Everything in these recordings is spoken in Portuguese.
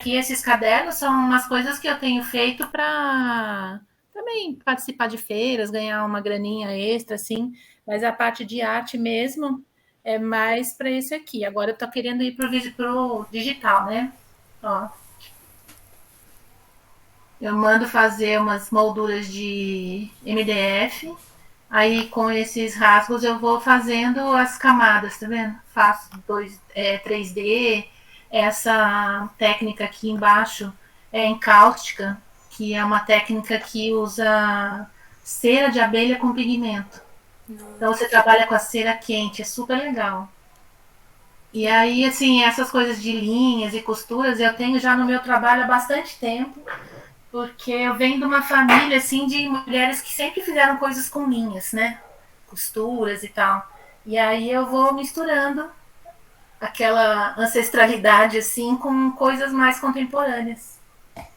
aqui esses cadernos são umas coisas que eu tenho feito para também participar de feiras, ganhar uma graninha extra, assim, mas a parte de arte mesmo é mais para esse aqui. Agora eu tô querendo ir pro digital, né? Ó, eu mando fazer umas molduras de MDF, aí com esses rasgos eu vou fazendo as camadas, tá vendo? Faço 3D, essa técnica aqui embaixo é encáustica, que é uma técnica que usa cera de abelha com pigmento. Então você trabalha com a cera quente, é super legal. E aí, assim, essas coisas de linhas e costuras eu tenho já no meu trabalho há bastante tempo, porque eu venho de uma família assim de mulheres que sempre fizeram coisas com linhas, né? Costuras e tal. E aí eu vou misturando aquela ancestralidade assim com coisas mais contemporâneas.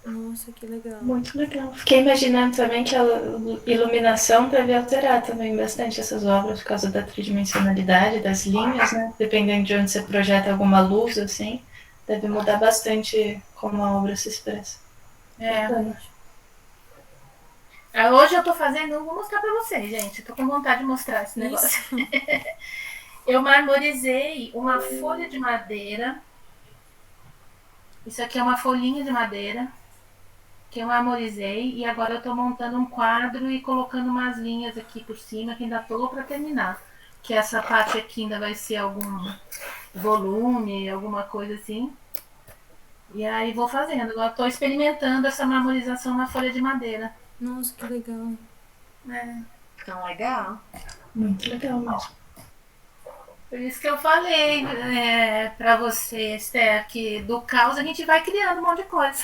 Nossa, que legal. Muito legal. Fiquei imaginando também que a iluminação deve alterar também bastante essas obras por causa da tridimensionalidade das linhas, né? Dependendo de onde você projeta alguma luz, assim, deve mudar bastante como a obra se expressa. É. Bacana. Hoje eu tô fazendo, vou mostrar pra vocês, gente. Eu tô com vontade de mostrar esse negócio. Isso. Eu marmorizei uma folha de madeira. Isso aqui é uma folhinha de madeira que eu marmorizei e agora eu estou montando um quadro e colocando umas linhas aqui por cima que ainda estou para terminar. Que essa parte aqui ainda vai ser algum volume, alguma coisa assim. E aí vou fazendo. Agora estou experimentando essa marmorização na folha de madeira. Nossa, que legal. É. Tão legal. Muito legal mesmo. Por isso que eu falei para você, Esther, que do caos a gente vai criando um monte de coisa.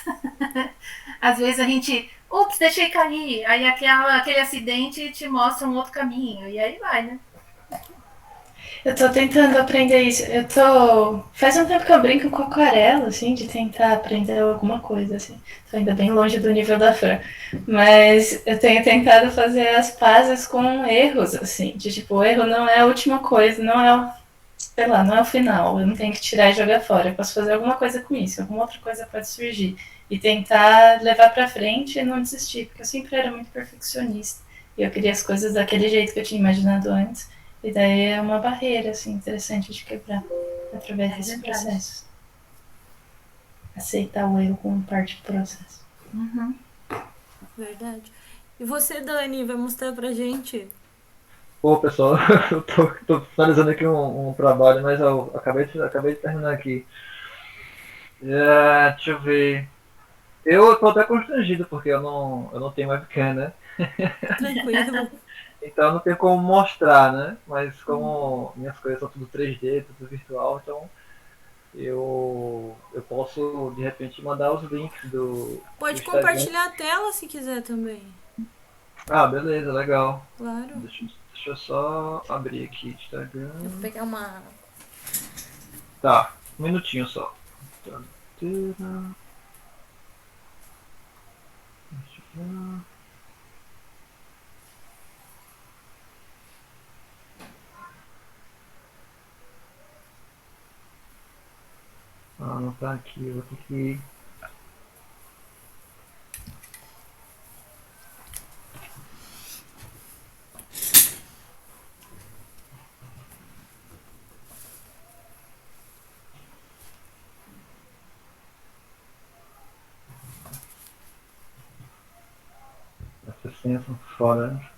Às vezes a gente, ups, deixei cair, aí aquele acidente te mostra um outro caminho, e aí vai, né? Eu tô tentando aprender isso. Eu tô. Faz um tempo que eu brinco com aquarela, assim, de tentar aprender alguma coisa, assim. Tô ainda bem longe do nível da Fran. Mas eu tenho tentado fazer as pazes com erros, assim. De tipo, o erro não é a última coisa, não é o. Sei lá, não é o final. Eu não tenho que tirar e jogar fora. Eu posso fazer alguma coisa com isso. Alguma outra coisa pode surgir. E tentar levar pra frente e não desistir. Porque eu sempre era muito perfeccionista. E eu queria as coisas daquele jeito que eu tinha imaginado antes. E daí é uma barreira, assim, interessante de quebrar através É desse verdade. processo. Aceitar o erro como parte do processo. Uhum. Verdade. E você, Dani, vai mostrar pra gente? Pô, pessoal, eu tô finalizando aqui um trabalho, mas eu acabei de terminar aqui. Deixa eu ver. Eu tô até constrangido porque eu não tenho webcam, né? Tranquilo. Então eu não tenho como mostrar, né? Mas como minhas coisas são tudo 3D, tudo virtual, então eu posso de repente mandar os links do Pode Instagram. compartilhar a tela se quiser também. Ah, beleza, legal. Claro. Deixa eu só abrir aqui o Eu vou Instagram. pegar uma. Tá, um minutinho só. Ah, não tá aqui, eu vou ter que. Essas senhas são fora.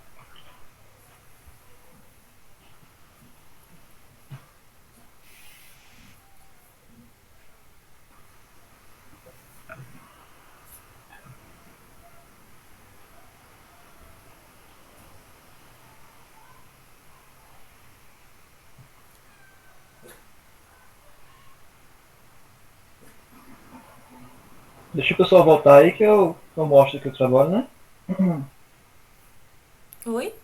Deixa o pessoal voltar aí que eu mostro aqui o trabalho, né? Oi?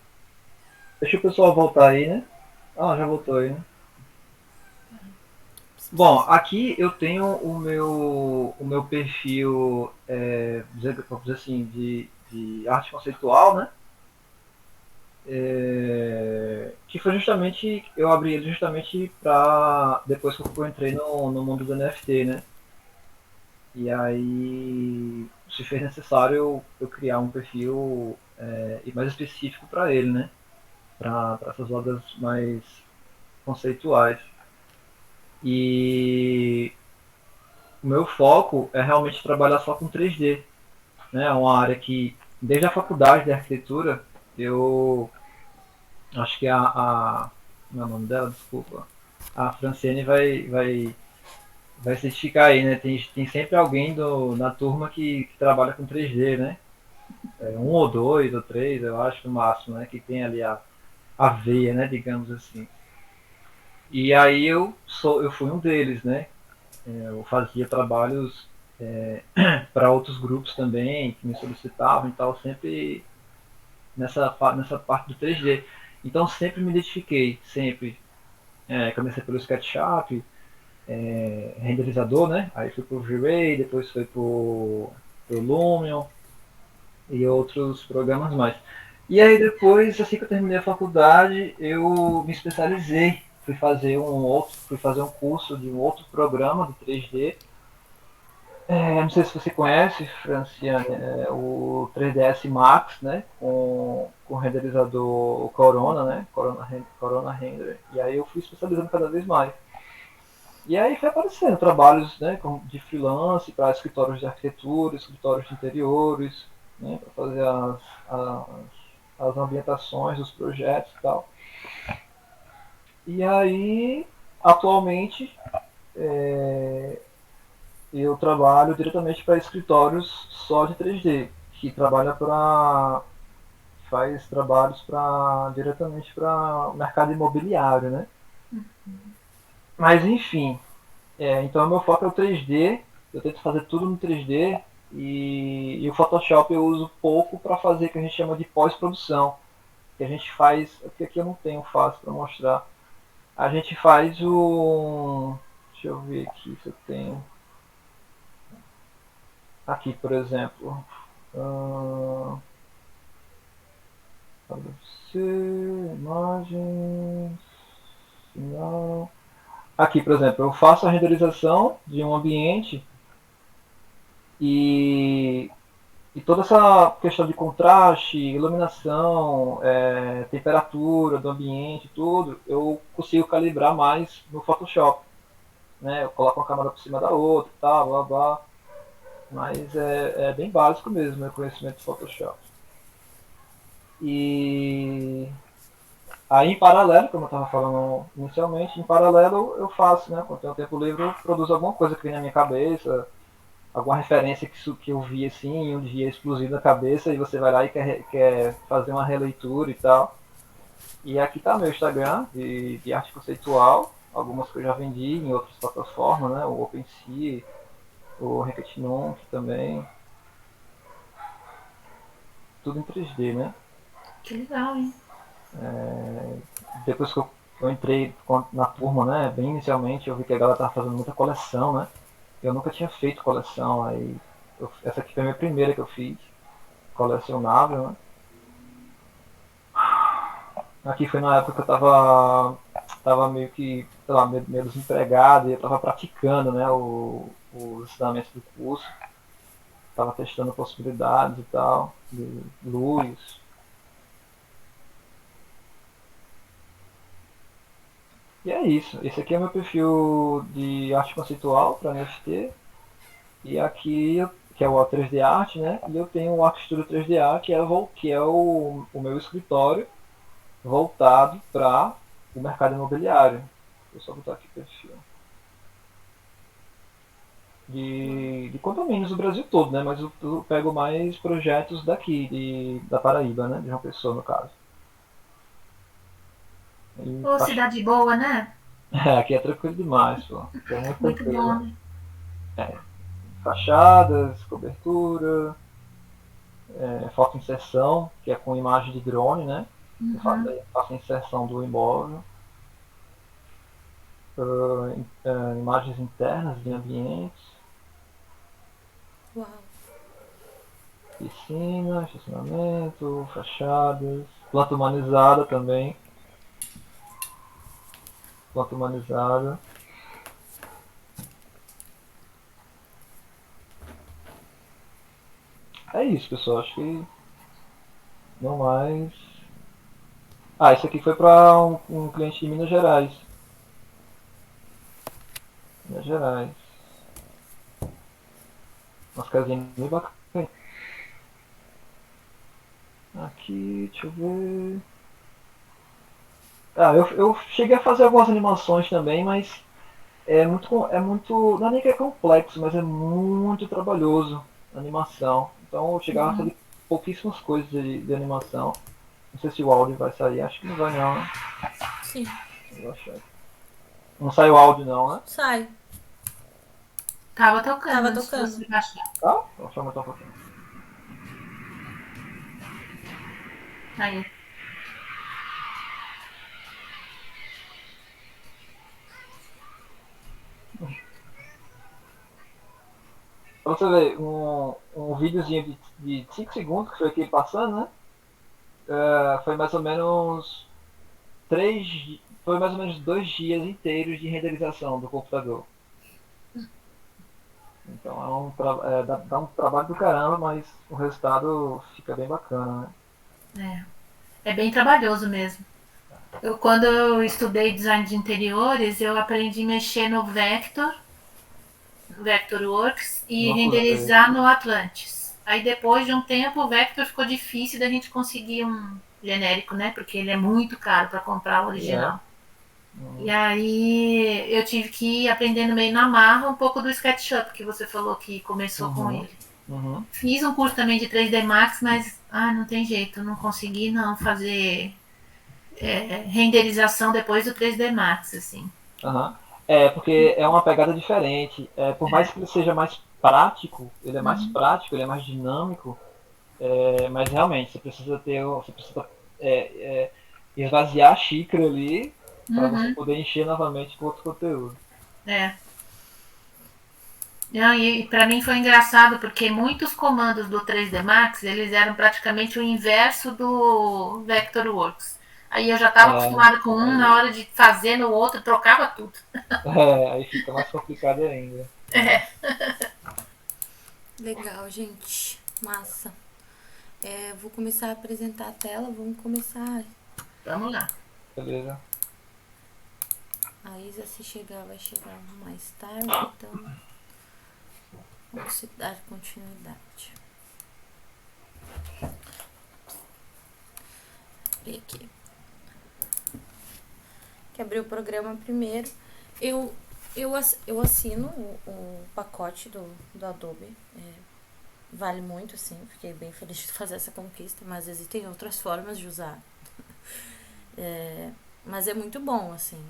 Deixa o pessoal voltar aí, né? Ah, já voltou aí, né? Bom, aqui eu tenho o meu perfil, vamos dizer assim, de arte conceitual, né? Que foi justamente, eu abri ele justamente para depois que eu entrei no mundo do NFT, né? E aí se fez necessário eu criar um perfil e mais específico para ele, né? Para essas obras mais conceituais. E o meu foco é realmente trabalhar só com 3D, né? É uma área que, desde a faculdade de arquitetura, eu acho que não é o nome dela, desculpa. A Franciane vai se esticar aí, né? Tem sempre alguém na turma que trabalha com 3D, né? Um ou dois ou três, eu acho, no máximo, né? Que tem ali a veia, né? Digamos assim. E aí eu fui um deles, né? Eu fazia trabalhos para outros grupos também que me solicitavam e tal, sempre nessa parte do 3D. Então sempre me identifiquei, sempre. Comecei pelo SketchUp, renderizador, né? Aí fui pro V-Ray, depois fui pro Lumion e outros programas mais. E aí depois, assim que eu terminei a faculdade, eu me especializei. Fui fazer um curso de um outro programa de 3D. Não sei se você conhece, Franciane, o 3ds Max, né? Com o renderizador Corona, né? Corona Render. E aí eu fui especializando cada vez mais. E aí foi aparecendo trabalhos, né, de freelance para escritórios de arquitetura, escritórios de interiores, né, para fazer as ambientações dos projetos e tal. E aí, atualmente, eu trabalho diretamente para escritórios só de 3D, que faz trabalhos diretamente para o mercado imobiliário, né? Mas enfim, então o meu foco é o 3D, eu tento fazer tudo no 3D e o Photoshop eu uso pouco para fazer o que a gente chama de pós-produção, que a gente faz, porque aqui eu não tenho fácil para mostrar. A gente faz deixa eu ver aqui se eu tenho aqui, por exemplo, imagens, não. Aqui, por exemplo, eu faço a renderização de um ambiente e E toda essa questão de contraste, iluminação, temperatura do ambiente, tudo, eu consigo calibrar mais no Photoshop. Né? Eu coloco uma câmera por cima da outra, tá, blá blá. Mas é bem básico mesmo, meu conhecimento de Photoshop. E aí, em paralelo, como eu estava falando inicialmente, em paralelo eu faço, né? Quando tenho tempo livre, eu produzo alguma coisa que vem na minha cabeça, alguma referência que eu vi assim, um dia explosivo na cabeça, e você vai lá e quer fazer uma releitura e tal. E aqui tá meu Instagram de arte conceitual, algumas que eu já vendi em outras plataformas, né? O OpenSea, o Requetinum também, tudo em 3D, né? Que legal, hein? Depois que eu entrei na turma, né? Bem inicialmente, eu vi que a galera tava fazendo muita coleção, né? Eu nunca tinha feito coleção, aí essa aqui foi a minha primeira que eu fiz, colecionável, né? Aqui foi na época que eu tava meio que, sei lá, meio desempregado e eu tava praticando, né, os ensinamentos do curso. Tava testando possibilidades e tal, de luz. E é isso. Esse aqui é meu perfil de arte conceitual para NFT. E aqui, que é o 3D Art, né? E eu tenho o Art Studio 3DA, que é o meu escritório voltado para o mercado imobiliário. Vou só botar aqui perfil. De condomínios do Brasil todo, né? Mas eu pego mais projetos daqui, da Paraíba, né? De João Pessoa, no caso. Ô, cidade boa, né? Aqui é tranquilo demais, pô. Aqui é muito Muito bom, tranquilo. né? Fachadas, cobertura, fotoinserção, que é com imagem de drone, né? Uhum. Eu faço a inserção do imóvel. Imagens internas de ambientes, Uau. piscina, estacionamento, fachadas, planta humanizada também. Planta humanizada. É isso, pessoal. Acho que não mais. Ah, isso aqui foi para um cliente de Minas Gerais. Minas Gerais. Umas casinhas bem bacanas. Aqui, deixa eu ver. Ah, eu cheguei a fazer algumas animações também, mas é muito, não é nem que é complexo, mas é muito trabalhoso a animação. Então eu chegava a fazer pouquíssimas coisas de animação. Não sei se o áudio vai sair, acho que não vai não, né? Sim, Eu acho que- Não sai o áudio não, né? sai. Tava tocando Tava antes de tocando. você baixar. Tá? Deixa eu aumentar um pouquinho. Aí. Pra você ver, um videozinho de 5 segundos que foi aqui passando, né? Foi mais ou menos foi mais ou menos 2 dias inteiros de renderização do computador. Então dá um trabalho do caramba, mas o resultado fica bem bacana, né? É bem trabalhoso mesmo. Quando eu estudei design de interiores, eu aprendi a mexer no Vectorworks e Não usei. renderizar no Atlantis. Aí depois de um tempo o Vector ficou difícil da gente conseguir um genérico, né? Porque ele é muito caro para comprar o É. original. E aí eu tive que ir aprendendo meio na marra um pouco do SketchUp, que você falou que começou com Uhum. ele. Uhum. Fiz um curso também de 3D Max, mas não tem jeito, não consegui não fazer renderização depois do 3D Max, assim. Aham. É, porque é uma pegada diferente. Por mais que ele seja mais prático, ele é mais Uhum. prático, ele é mais dinâmico, mas realmente você precisa é, esvaziar a xícara ali para você Uhum. poder encher novamente com outro conteúdo. É. Não, e para mim foi engraçado porque muitos comandos do 3D Max eles eram praticamente o inverso do Vectorworks. Aí eu já estava É, acostumada com um, na aí, hora de fazer no outro, trocava tudo. aí fica mais complicado ainda. É. Legal, gente. Massa. Vou começar a apresentar a tela. Vamos começar. Vamos lá. Beleza? A Isa, se chegar, vai chegar mais tarde. Então, vamos dar continuidade. Abrir aqui. Que abrir o programa primeiro. Eu assino o pacote do Adobe. Vale muito, assim. Fiquei bem feliz de fazer essa conquista, mas existem outras formas de usar. Mas é muito bom, assim,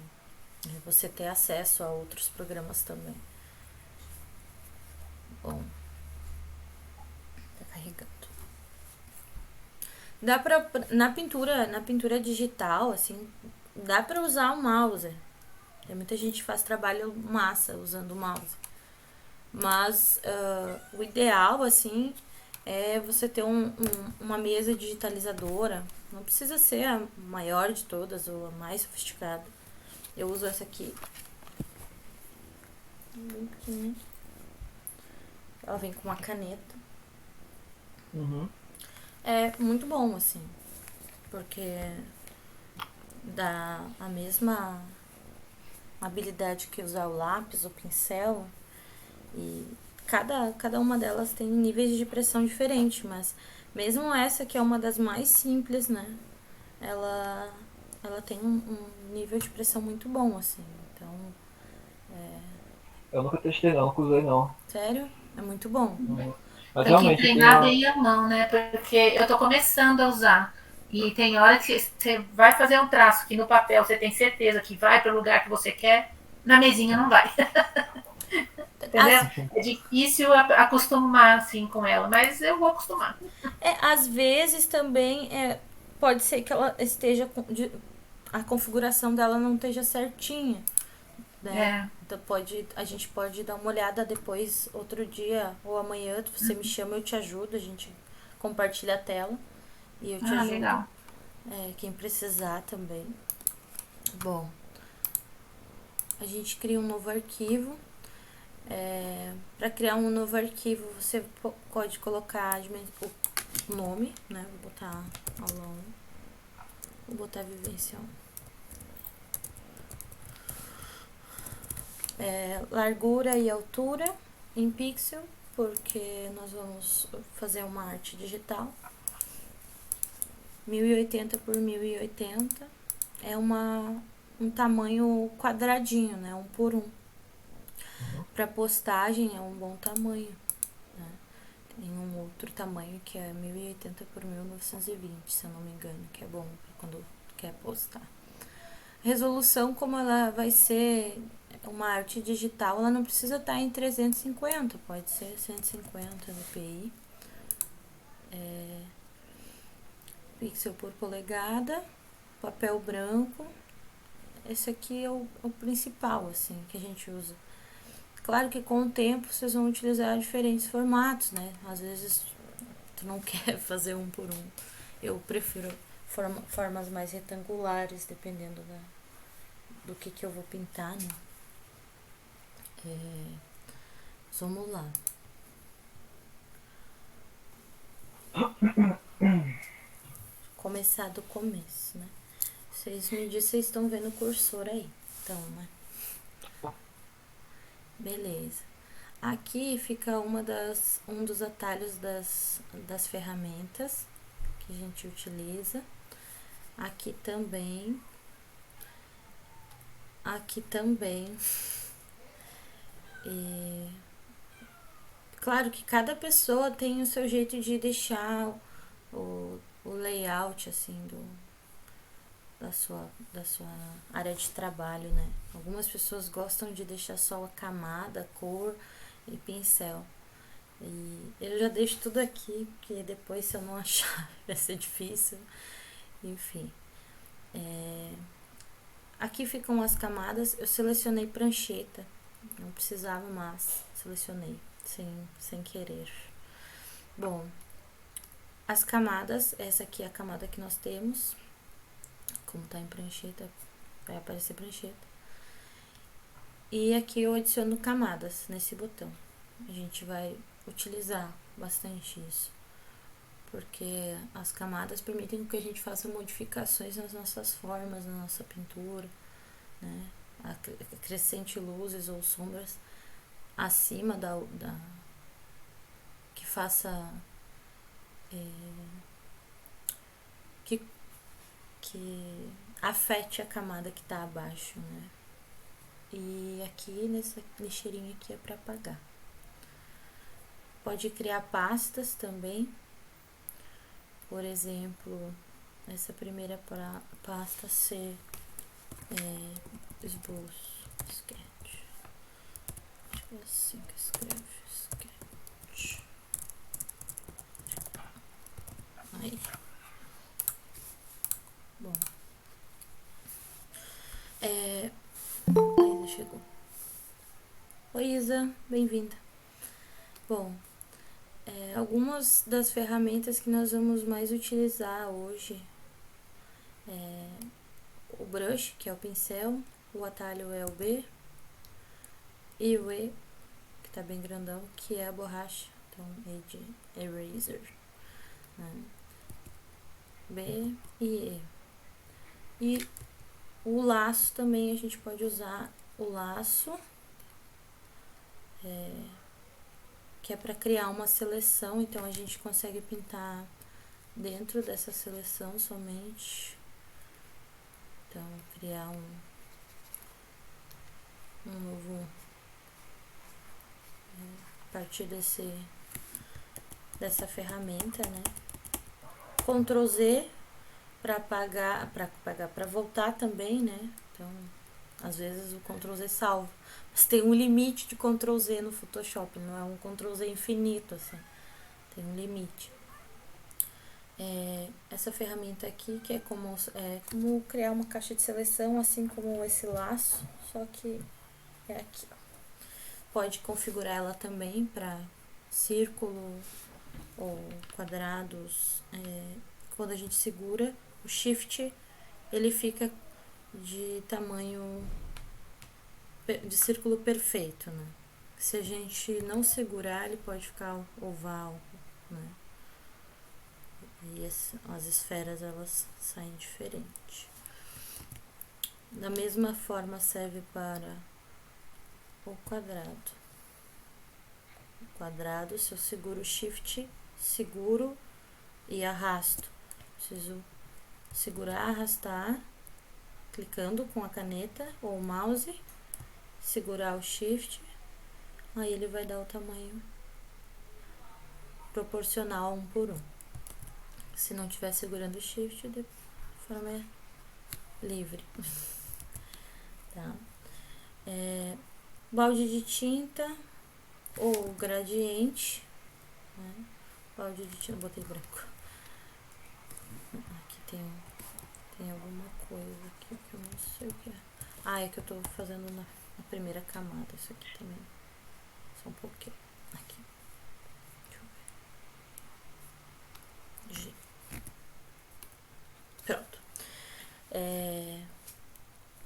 você ter acesso a outros programas também. Bom, tá carregando. Dá pra, na pintura digital, assim, dá pra usar o mouse. Tem muita gente que faz trabalho massa usando o mouse. Mas o ideal, assim, é você ter uma mesa digitalizadora. Não precisa ser a maior de todas ou a mais sofisticada. Eu uso essa aqui. Bem pequenininha. Ela vem com uma caneta. Uhum. É muito bom, assim, porque dá a mesma habilidade que usar o lápis, o pincel, e cada uma delas tem níveis de pressão diferentes, mas mesmo essa que é uma das mais simples, né, ela tem um nível de pressão muito bom, assim, então, Eu nunca testei não, nunca usei não. sério, é muito bom. Uhum. Mas Tem que realmente eu tenho treinar uma. bem a mão, né? Porque eu tô começando a usar. E tem hora que você vai fazer um traço que no papel você tem certeza que vai para o lugar que você quer, na mesinha não vai. Entendeu? Às, É difícil acostumar assim com ela, mas eu vou acostumar. às vezes também pode ser que ela esteja a configuração dela não esteja certinha, né? É. Então a gente pode dar uma olhada depois, outro dia ou amanhã, você me chama, eu te ajudo, a gente compartilha a tela e eu te Ah, ajudo. legal. Quem precisar também. Bom, a gente cria um novo arquivo. Para criar um novo arquivo, você pode colocar o nome, né? Vou botar aula 1. Vou botar vivência 1. Largura e altura em pixel, porque nós vamos fazer uma arte digital. 1080 por 1080 é um tamanho quadradinho, né? 1 por 1. Para postagem é um bom tamanho, né? Tem um outro tamanho que é 1080 por 1920, se eu não me engano, que é bom quando quer postar. Resolução, como ela vai ser uma arte digital, ela não precisa estar em 350, pode ser 150 dpi. Pixel por polegada, papel branco. Esse aqui é o principal, assim, que a gente usa. Claro que com o tempo vocês vão utilizar diferentes formatos, né? Às vezes tu não quer fazer 1 por 1. Eu prefiro formas mais retangulares, dependendo do que eu vou pintar, né? Vamos lá. Começar do começo, né? Vocês me dizem, vocês estão vendo o cursor aí. Então, né? Beleza. Aqui fica um dos atalhos das ferramentas que a gente utiliza. Aqui também. Aqui também. E claro que cada pessoa tem o seu jeito de deixar o layout, assim, da sua área de trabalho, né? Algumas pessoas gostam de deixar só a camada, cor e pincel. E eu já deixo tudo aqui, porque depois, se eu não achar, vai ser difícil. Enfim. Aqui ficam as camadas. Eu selecionei prancheta. Não precisava, mas selecionei sem querer. Bom, as camadas, essa aqui é a camada que nós temos. Como tá em prancheta, vai aparecer prancheta. E aqui eu adiciono camadas nesse botão. A gente vai utilizar bastante isso, porque as camadas permitem que a gente faça modificações nas nossas formas, na nossa pintura, né? Acrescente luzes ou sombras acima que faça que afete a camada que tá abaixo, né? E aqui nessa lixeirinha aqui é para apagar. Pode criar pastas também. Por exemplo, essa primeira pasta ser esboço, sketch. Acho que é assim que escreve, sketch. Aí. Bom. A Isa chegou. Oi, Isa, bem-vinda. Bom, algumas das ferramentas que nós vamos mais utilizar hoje o brush, que é o pincel, o atalho é o B, e o E, que tá bem grandão, que é a borracha, então Edge Eraser, né? B e E. E o laço também, a gente pode usar o laço, que é para criar uma seleção, então a gente consegue pintar dentro dessa seleção somente. Então, criar um novo a partir dessa ferramenta, né? Ctrl Z para apagar, para voltar também, né? Então, às vezes o Ctrl Z salva, mas tem um limite de Ctrl Z no Photoshop, não é um Ctrl Z infinito, assim, tem um limite. Essa ferramenta aqui, que é como criar uma caixa de seleção, assim como esse laço, só que é aqui, ó. Pode configurar ela também para círculo ou quadrados. Quando a gente segura o Shift, ele fica de tamanho de círculo perfeito, né? Se a gente não segurar, ele pode ficar oval, né? E as esferas, elas saem diferente. Da mesma forma serve para o quadrado. O quadrado, se eu seguro o shift, seguro e arrasto. Preciso segurar, arrastar, clicando com a caneta ou o mouse, segurar o shift, aí ele vai dar o tamanho proporcional 1:1. Se não estiver segurando o shift, de forma livre. Tá? Balde de tinta ou gradiente, né? Balde de tinta, botei branco. Aqui tem alguma coisa aqui que eu não sei o que é. Ah, é que eu tô fazendo na primeira camada. Isso aqui também. Só um pouquinho. Aqui. Deixa eu ver. G. Pronto.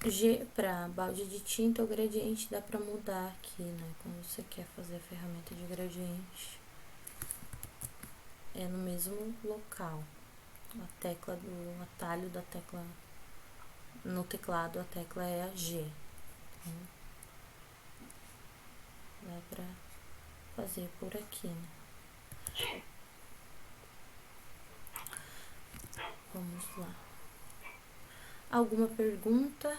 G para balde de tinta ou gradiente dá pra mudar aqui, né? Quando você quer fazer a ferramenta de gradiente, é no mesmo local. A tecla do atalho da tecla no teclado, a tecla é a G. Dá pra fazer por aqui, né? Vamos lá. Alguma pergunta?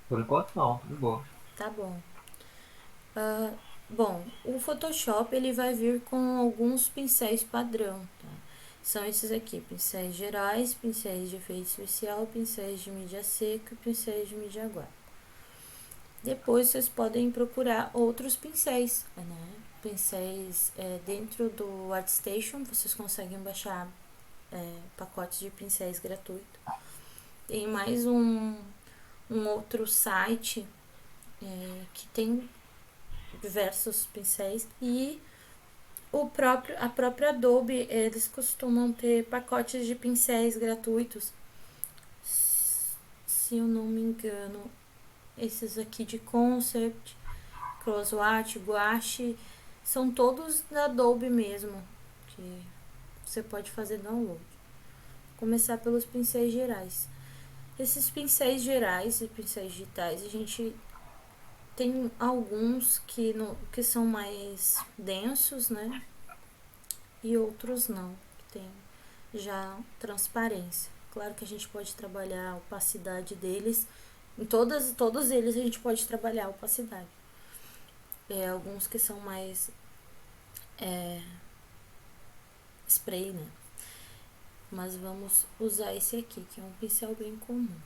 Por enquanto não, tudo bom. Tá bom. Bom, o Photoshop ele vai vir com alguns pincéis padrão, tá? São esses aqui, pincéis gerais, pincéis de efeito especial, pincéis de mídia seca e pincéis de mídia aguada. Depois vocês podem procurar outros pincéis, né? Pincéis dentro do ArtStation, vocês conseguem baixar pacotes de pincéis gratuitos. Tem mais um outro site que tem diversos pincéis e a própria Adobe, eles costumam ter pacotes de pincéis gratuitos. Se eu não me engano, esses aqui de Concept, CrossWatch, Gouache, são todos da Adobe mesmo, que você pode fazer download. Vou começar pelos pincéis gerais. Esses pincéis gerais e pincéis digitais, a gente tem alguns que são mais densos, né? E outros não, que tem já transparência. Claro que a gente pode trabalhar a opacidade deles. Em todos eles a gente pode trabalhar a opacidade. Alguns que são mais spray, né? Mas vamos usar esse aqui, que é um pincel bem comum.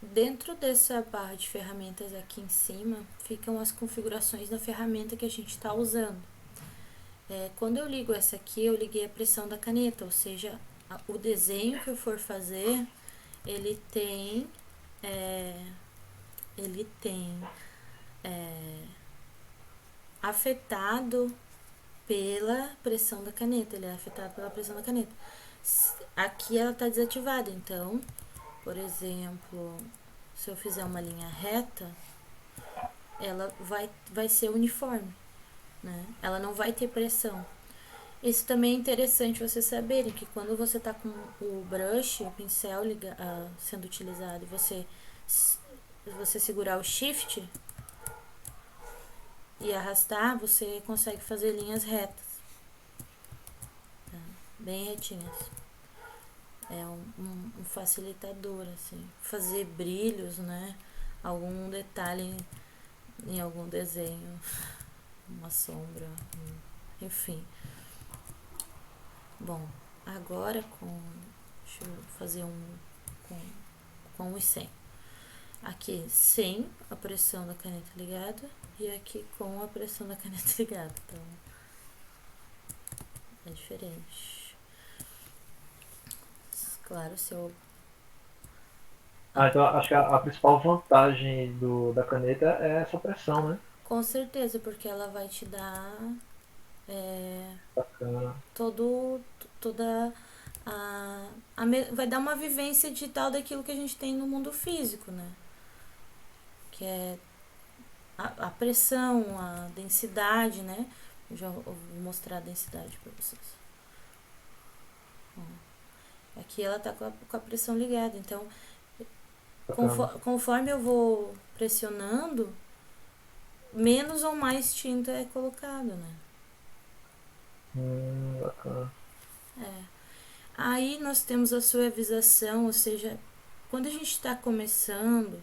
Dentro dessa barra de ferramentas aqui em cima, ficam as configurações da ferramenta que a gente está usando. Quando eu ligo essa aqui, eu liguei a pressão da caneta, ou seja, o desenho que eu for fazer, ele tem afetado pela pressão da caneta, ele é afetado pela pressão da caneta. Aqui ela está desativada, então, por exemplo, se eu fizer uma linha reta, ela vai ser uniforme, né? Ela não vai ter pressão. Isso também é interessante vocês saberem, que quando você está com o brush, o pincel sendo utilizado, e você segurar o shift e arrastar, você consegue fazer linhas retas, tá? Bem retinhas. É um facilitador, assim. Fazer brilhos, né? Algum detalhe em algum desenho, uma sombra, enfim. Bom, agora deixa eu fazer com os 100. Aqui sem a pressão da caneta ligada e aqui com a pressão da caneta ligada. Então, é diferente. Claro, se eu... Então acho que a principal vantagem da caneta é essa pressão, né? Com certeza, porque ela vai te dar Bacana. toda vai dar uma vivência digital daquilo que a gente tem no mundo físico, né? que é a pressão, a densidade, né? Eu vou mostrar a densidade para vocês. Aqui ela tá com a pressão ligada, então conforme eu vou pressionando, menos ou mais tinta é colocado, né? Bacana. Aí nós temos a suavização, ou seja, quando a gente está começando,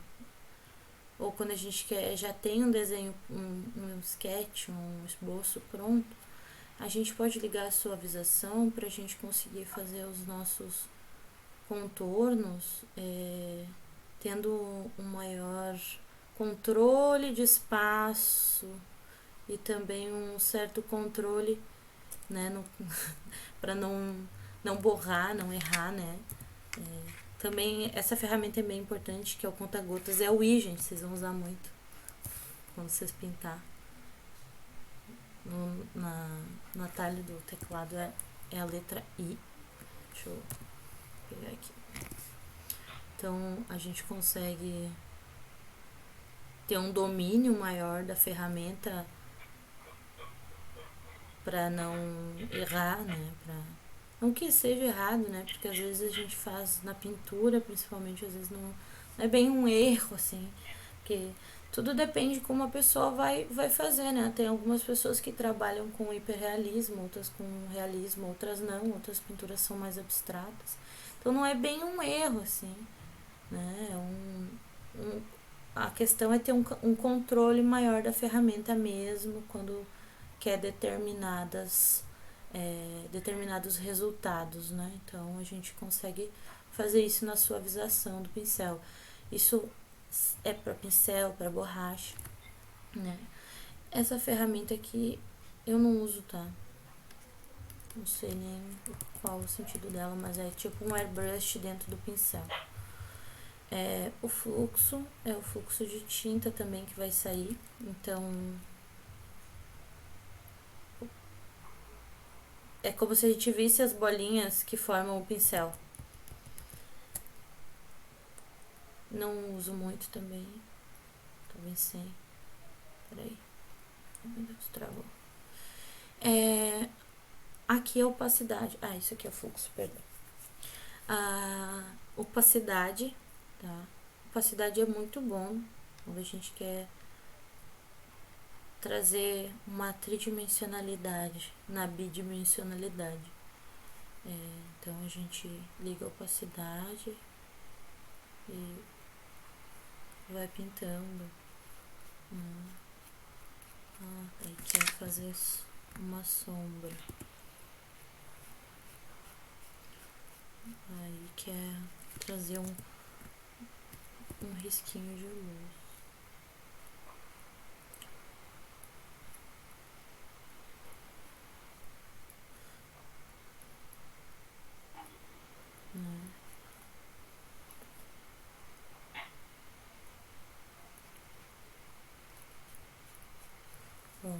ou quando a gente já tem um desenho, um sketch, um esboço pronto, a gente pode ligar a suavização para a gente conseguir fazer os nossos contornos, tendo um maior controle de espaço e também um certo controle, né, para não borrar, não errar, né. Também essa ferramenta é bem importante, que é o conta-gotas, é o I, gente, vocês vão usar muito quando vocês pintar. No atalho do teclado é a letra I. Deixa eu pegar aqui. Então a gente consegue ter um domínio maior da ferramenta para não errar, né? Não que seja errado, né? Porque às vezes a gente faz na pintura, principalmente, às vezes não é bem um erro, assim. Porque tudo depende de como a pessoa vai fazer, né? Tem algumas pessoas que trabalham com hiperrealismo, outras com realismo, outras não. Outras pinturas são mais abstratas. Então não é bem um erro, assim, né? A questão é ter um controle maior da ferramenta mesmo, quando quer determinados resultados, né? Então a gente consegue fazer isso na suavização do pincel. Isso é para pincel, para borracha, né? Essa ferramenta aqui eu não uso, tá? Não sei nem qual o sentido dela, mas é tipo um airbrush dentro do pincel. O fluxo é o fluxo de tinta também que vai sair, então é como se a gente visse as bolinhas que formam o pincel. Não uso muito também. Talvez sem. Peraí. Meu Deus, travou. Aqui é a opacidade. Isso aqui é o fluxo, perdão. A opacidade, tá? Opacidade é muito bom quando a gente quer trazer uma tridimensionalidade na bidimensionalidade. Então a gente liga a opacidade e vai pintando. Aí quer fazer uma sombra. Aí quer trazer um risquinho de luz. Bom.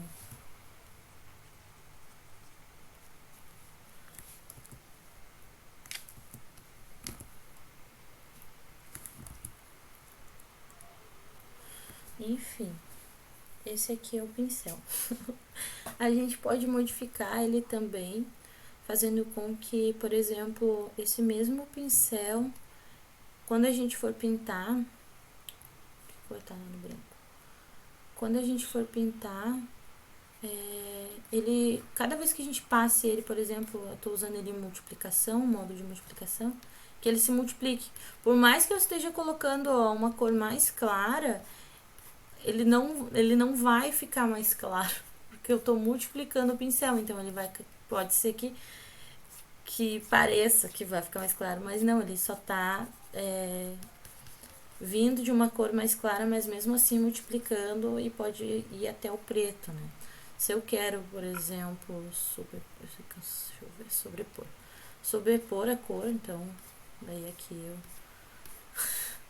Enfim, esse aqui é o pincel. A gente pode modificar ele também, fazendo com que, por exemplo, esse mesmo pincel, quando a gente for pintar, vou cortar lá no branco. Quando a gente for pintar, ele, cada vez que a gente passe ele, por exemplo, eu estou usando ele em multiplicação, modo de multiplicação, que ele se multiplique. Por mais que eu esteja colocando uma cor mais clara, ele não vai ficar mais claro, porque eu estou multiplicando o pincel, então ele pode ser que pareça que vai ficar mais claro, mas não, ele só está vindo de uma cor mais clara, mas mesmo assim multiplicando, e pode ir até o preto, né? Se eu quero, por exemplo, sobrepor a cor, então daí aqui eu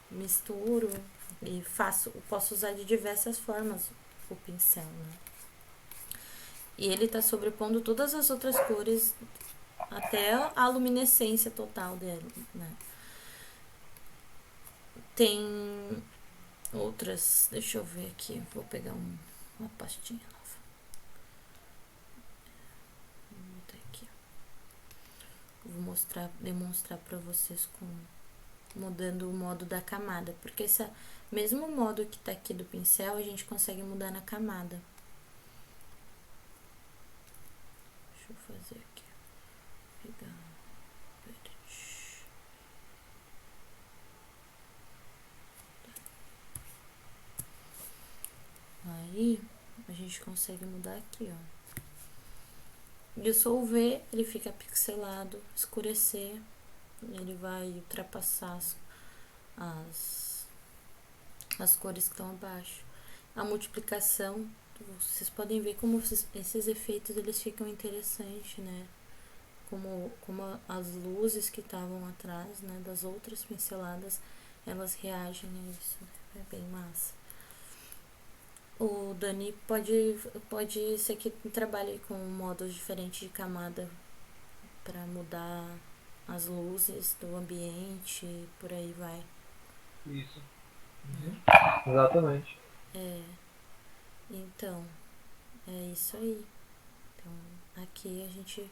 misturo e posso usar de diversas formas o pincel, né? E ele tá sobrepondo todas as outras cores até a luminescência total dele, né? Tem outras, deixa eu ver aqui, vou pegar uma pastinha nova. Vou botar aqui. Vou demonstrar para vocês mudando o modo da camada, porque esse mesmo modo que tá aqui do pincel, a gente consegue mudar na camada. Deixa eu fazer aqui. Pegar verde. Aí a gente consegue mudar aqui, ó. Dissolver, ele fica pixelado, escurecer, ele vai ultrapassar as cores que estão abaixo. A multiplicação, vocês podem ver como esses efeitos eles ficam interessantes, né? Como as luzes que estavam atrás, né, das outras pinceladas, elas reagem a isso, né? É bem massa. O Dani pode ser que trabalhe com modos diferentes de camada para mudar as luzes do ambiente, por aí vai. Isso. Exatamente. Então, é isso aí. Então, aqui a gente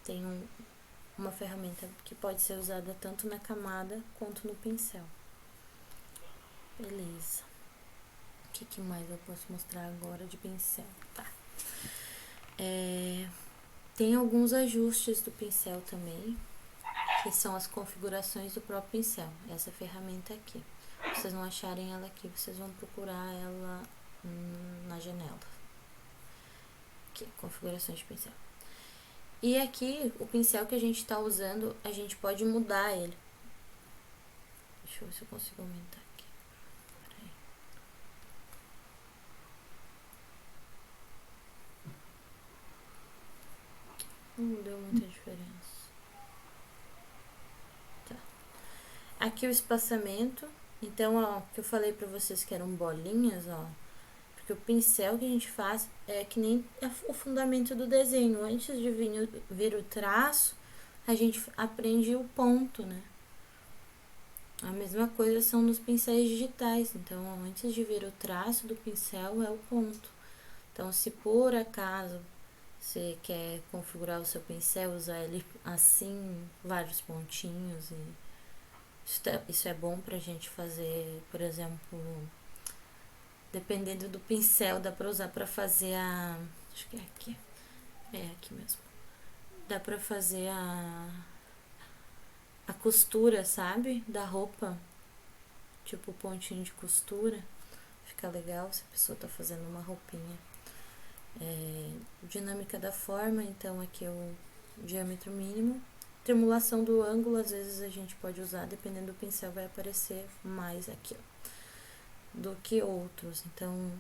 tem uma ferramenta que pode ser usada tanto na camada quanto no pincel. Beleza. O que mais eu posso mostrar agora de pincel? Tá. Tem alguns ajustes do pincel também, que são as configurações do próprio pincel. Essa ferramenta aqui. Se vocês não acharem ela aqui, vocês vão procurar ela na janela. Aqui, configurações de pincel. E aqui, o pincel que a gente está usando, a gente pode mudar ele. Deixa eu ver se eu consigo aumentar aqui. Peraí. Não deu muita diferença. Tá. Aqui o espaçamento. Então, ó, que eu falei pra vocês que eram bolinhas, ó. Porque o pincel que a gente faz é que nem o fundamento do desenho. Antes de vir o traço, a gente aprende o ponto, né? A mesma coisa são nos pincéis digitais. Então, antes de vir o traço do pincel, é o ponto. Então, se por acaso você quer configurar o seu pincel, usar ele assim, vários pontinhos, e isso é bom pra gente fazer, por exemplo, dependendo do pincel, dá pra usar pra fazer acho que é aqui. É aqui mesmo. Dá pra fazer a costura, sabe? Da roupa. Tipo pontinho de costura. Fica legal se a pessoa tá fazendo uma roupinha. Dinâmica da forma, então aqui é o diâmetro mínimo. Tremulação do ângulo, às vezes a gente pode usar, dependendo do pincel, vai aparecer mais aqui, ó, do que outros. Então,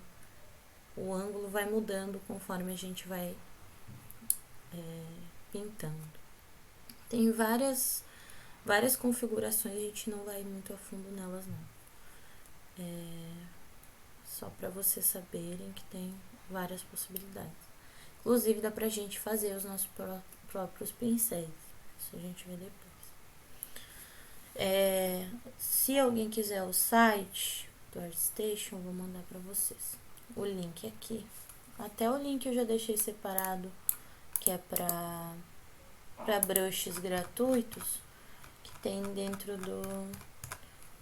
o ângulo vai mudando conforme a gente vai pintando. Tem várias configurações, a gente não vai muito a fundo nelas, não. Só para vocês saberem que tem várias possibilidades. Inclusive, dá pra gente fazer os nossos próprios pincéis. Isso a gente vê depois. Se alguém quiser o site do ArtStation, eu vou mandar pra vocês. O link aqui. Até o link eu já deixei separado, que é pra brushes gratuitos, que tem dentro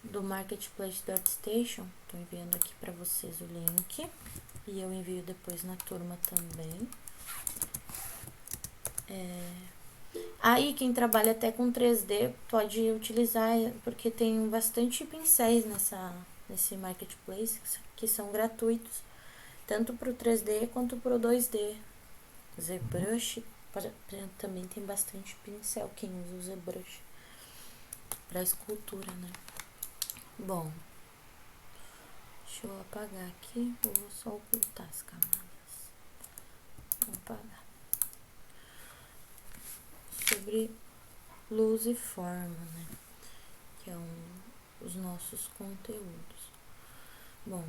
do Marketplace do ArtStation. Tô enviando aqui pra vocês o link. E eu envio depois na turma também. Aí quem trabalha até com 3D pode utilizar, porque tem bastante pincéis nesse Marketplace que são gratuitos, tanto para o 3D quanto para o 2D. ZBrush também tem bastante pincel quem usa o ZBrush para escultura, né? Bom, deixa eu apagar aqui, eu vou só ocultar as camadas. Vou apagar. Sobre luz e forma, né? Que é os nossos conteúdos. Bom,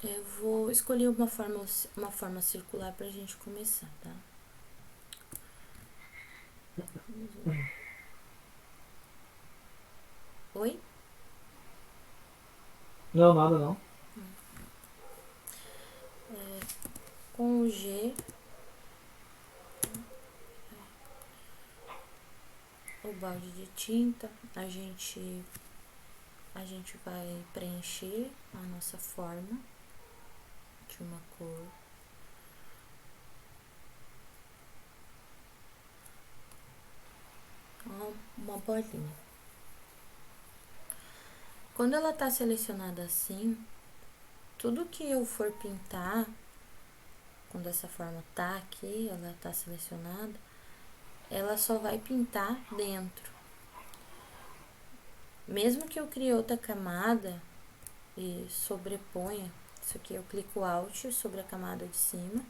eu vou escolher uma forma circular pra gente começar, tá? Oi? Não, nada não. Com o G, o balde de tinta, a gente vai preencher a nossa forma de uma cor. Uma bolinha. Quando ela tá selecionada assim, tudo que eu for pintar, quando essa forma tá aqui, ela tá selecionada, ela só vai pintar dentro. Mesmo que eu crie outra camada e sobreponha, isso aqui eu clico Alt sobre a camada de cima,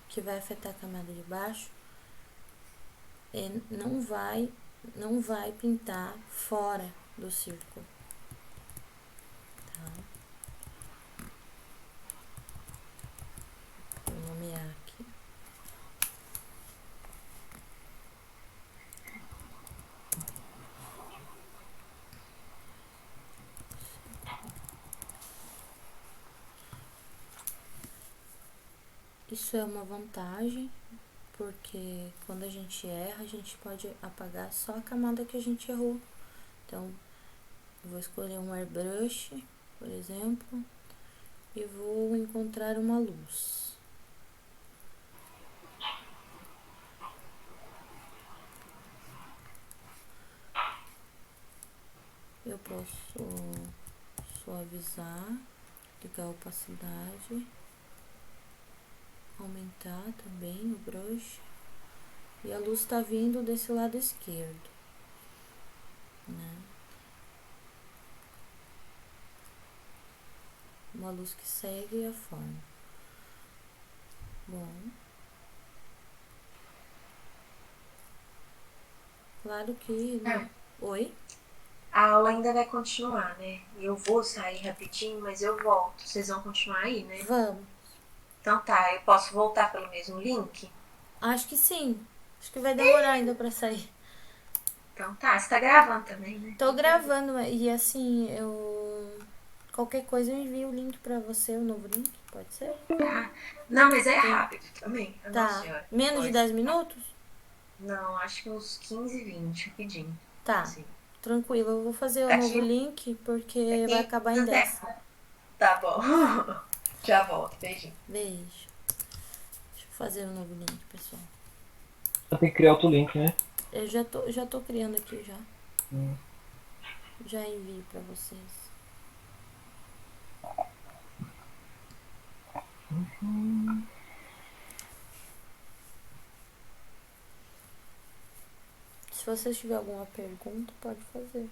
que vai afetar a camada de baixo, não vai pintar fora do círculo. Tá? Vou nomear aqui. Isso é uma vantagem, porque quando a gente erra, a gente pode apagar só a camada que a gente errou. Então, eu vou escolher um airbrush, por exemplo, e vou encontrar uma luz. Eu posso suavizar, ligar a opacidade, aumentar também o brush, e a luz está vindo desse lado esquerdo, né? Uma luz que segue a forma. Bom, claro que Oi? A aula ainda vai continuar, né? Eu vou sair rapidinho, mas eu volto. Vocês vão continuar aí, né? Vamos. Então tá, eu posso voltar pelo mesmo link? Acho que sim. Acho que vai demorar ainda pra sair. Então tá, você tá gravando também, né? Tô gravando e assim, qualquer coisa eu envio o link pra você, o novo link, pode ser? Tá. Não, mas é rápido também. Tá. Senhora. Menos de 10 minutos? Não, acho que uns 15, 20, rapidinho. Tá. Assim. Tranquilo, eu vou fazer o Aqui? novo link porque vai acabar em 10. Tá bom. Já volto, beijinho. Beijo. Deixa eu fazer o novo link, pessoal. Você tem que criar outro link, né? Eu já tô criando aqui já. Já envio pra vocês. Se vocês tiverem alguma pergunta, pode fazer.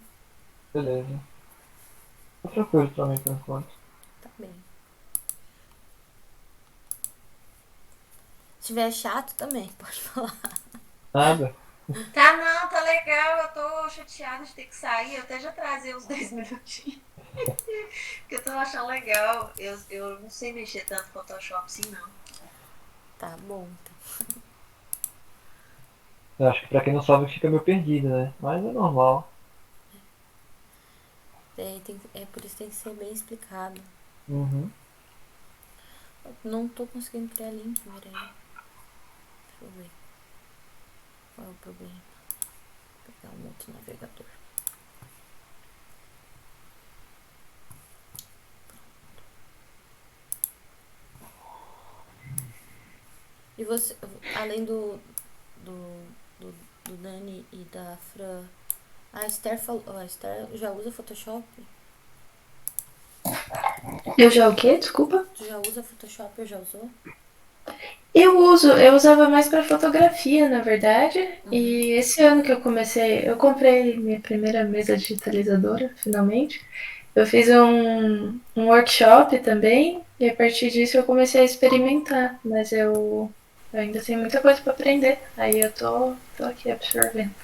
Beleza. Outra coisa também por enquanto. Tá bem. Se tiver chato também, pode falar. Nada. Tá, não, tá legal. Eu tô chateada de ter que sair. Eu até já trazei uns 10 minutinhos. Porque eu tô achando legal. Eu não sei mexer tanto no Photoshop assim, não. Tá bom, então. Eu acho que pra quem não sabe fica meio perdido, né? Mas é normal. Por isso que tem que ser bem explicado. Uhum. Eu não tô conseguindo criar link, peraí. Deixa eu ver. Qual é o problema? Vou pegar um outro navegador. E você, além do Dani e da Fran, a Esther já usa Photoshop? Eu já o quê? Desculpa? Tu já usa Photoshop ou já usou? Eu usava mais para fotografia, na verdade. E esse ano que eu comprei minha primeira mesa digitalizadora, finalmente. Eu fiz um workshop também, e a partir disso eu comecei a experimentar, mas eu ainda tenho muita coisa para aprender. Aí eu tô aqui absorvendo.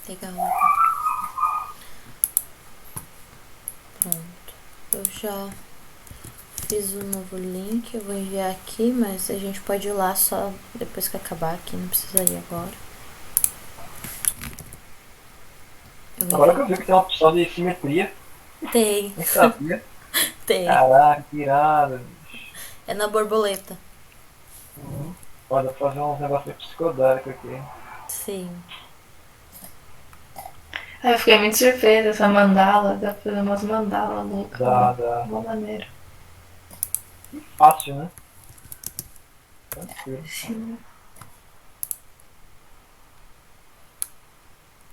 Legal. Pronto. Eu já fiz um novo link, eu vou enviar aqui, mas a gente pode ir lá só depois que acabar aqui, não precisa ir agora. Agora que eu vi que tem uma opção de simetria, Tem, nem sabia. tem. Caraca, que irado. É na borboleta. Pode fazer uns negócios psicodélicos aqui. Sim. Aí eu fiquei muito surpresa, essa mandala, dá pra fazer umas mandalas loucas. Dá. Uma maneira. Fácil, né? Tranquilo. Sim.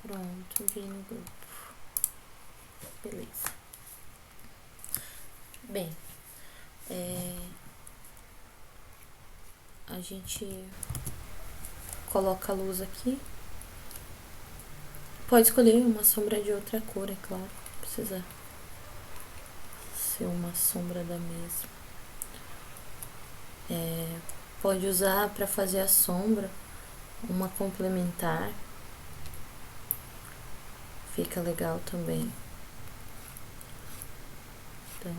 Pronto, vi no grupo. Beleza. Bem, a gente coloca a luz aqui. Pode escolher uma sombra de outra cor, é claro. Não precisa ser uma sombra da mesma. Pode usar para fazer a sombra uma complementar. Fica legal também. Então,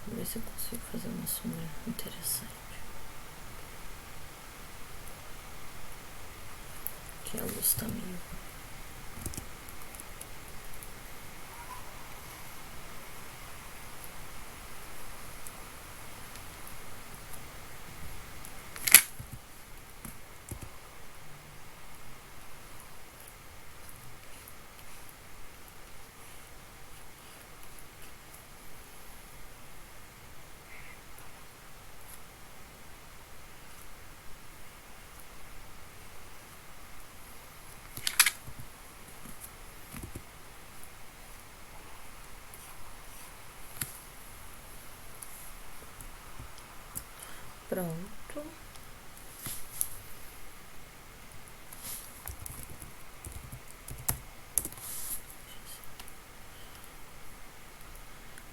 vou ver se eu consigo fazer uma sombra interessante. Aqui a luz tá meio... Pronto.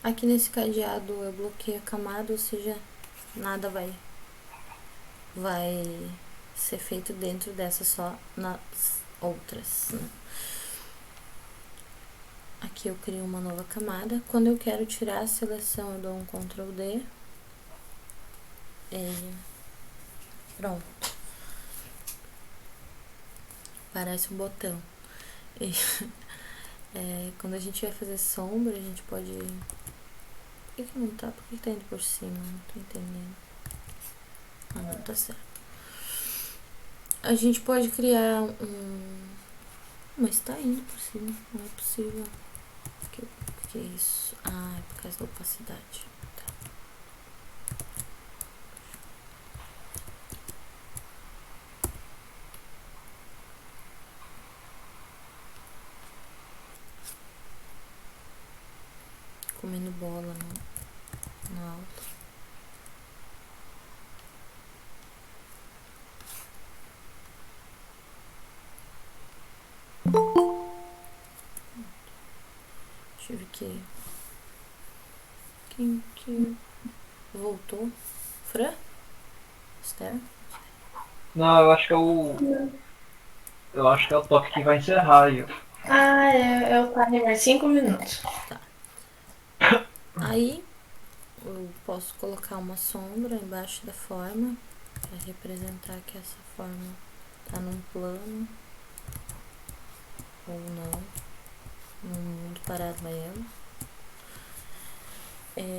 Aqui nesse cadeado eu bloqueio a camada, ou seja, nada vai ser feito dentro dessa, só nas outras, né? Aqui eu crio uma nova camada. Quando eu quero tirar a seleção, eu dou um Ctrl D. Pronto. Parece um botão. E, quando a gente vai fazer sombra, a gente pode... Por que não tá? Por que tá indo por cima? Não tô entendendo. Ah, não, tá certo. A gente pode criar um... Mas tá indo por cima. Não é possível. Que é isso? Ah, é por causa da opacidade. Tá. Comendo bola no alto. Tive que... Quem que voltou? Fran? Esther? Não, eu acho que é o. Eu acho que é o toque que vai encerrar aí. Ah, é o timer, 5 minutos. Aí eu posso colocar uma sombra embaixo da forma para representar que essa forma tá num plano ou não, num mundo paralelo. Deixa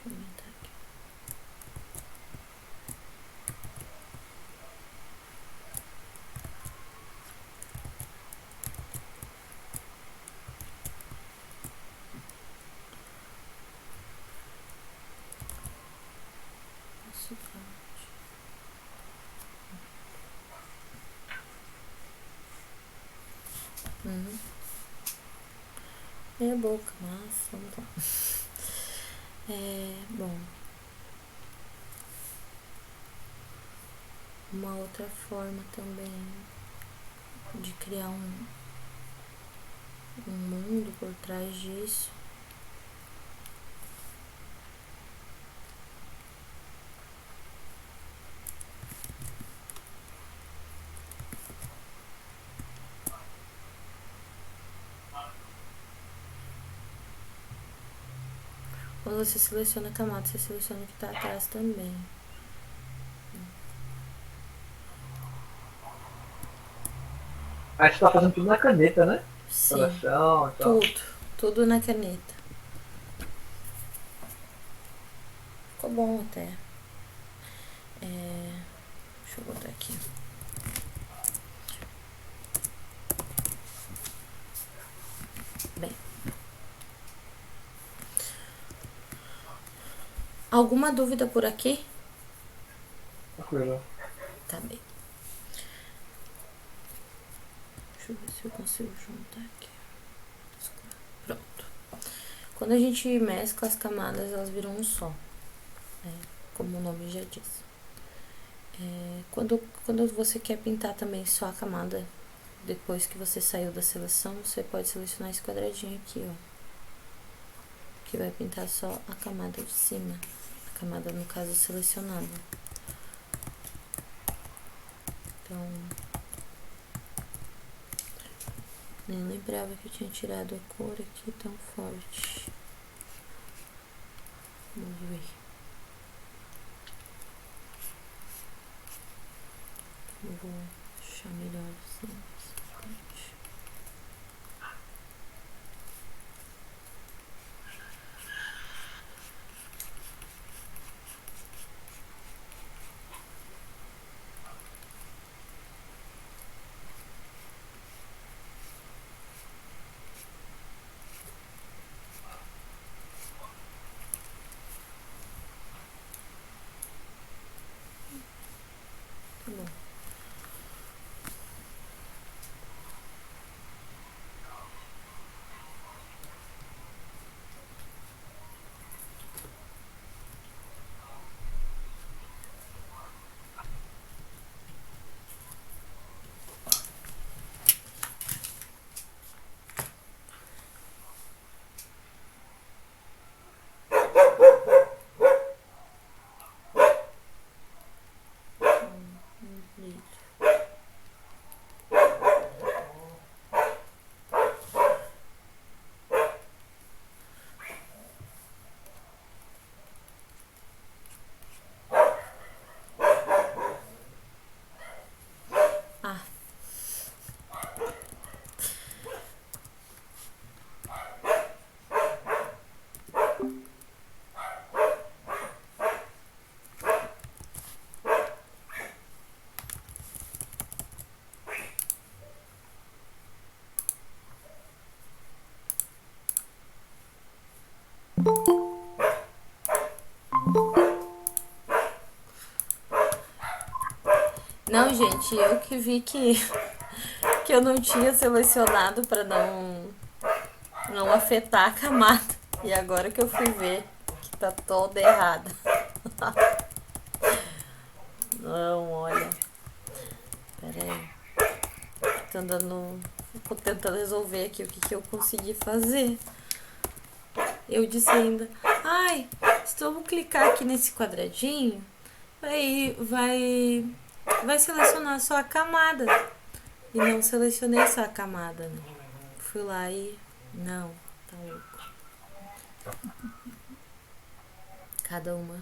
eu aumentar aqui. É a boca, mas vamos lá. Bom. Uma outra forma também de criar um mundo por trás disso quando você seleciona a camada, você seleciona o que está atrás também. Aí você tá fazendo tudo na caneta, né? Sim, Instalação e tal. tudo na caneta. Ficou bom até. Deixa eu botar aqui. Bem. Alguma dúvida por aqui? Tranquilo. Tá bem. Deixa eu ver se eu consigo juntar aqui. Pronto. Quando a gente mescla as camadas, elas viram um só. Como o nome já diz. Quando você quer pintar também só a camada, depois que você saiu da seleção, você pode selecionar esse quadradinho aqui, ó. Que vai pintar só a camada de cima. A camada, no caso, selecionada. Então, nem lembrava que eu tinha tirado a cor aqui tão forte. Vamos ver. Eu vou deixar melhor assim. Essa parte. Tá bom. Brilho. Ah, não, gente, eu que vi que eu não tinha selecionado pra não afetar a camada. E agora que eu fui ver que tá toda errada. Não, olha. Pera aí. Tô tentando resolver aqui o que eu consegui fazer. Eu disse ainda, ai, se eu clicar aqui nesse quadradinho, vai selecionar só a camada. E não selecionei só a camada, né? Fui lá e... Não, tá louco. Cada uma...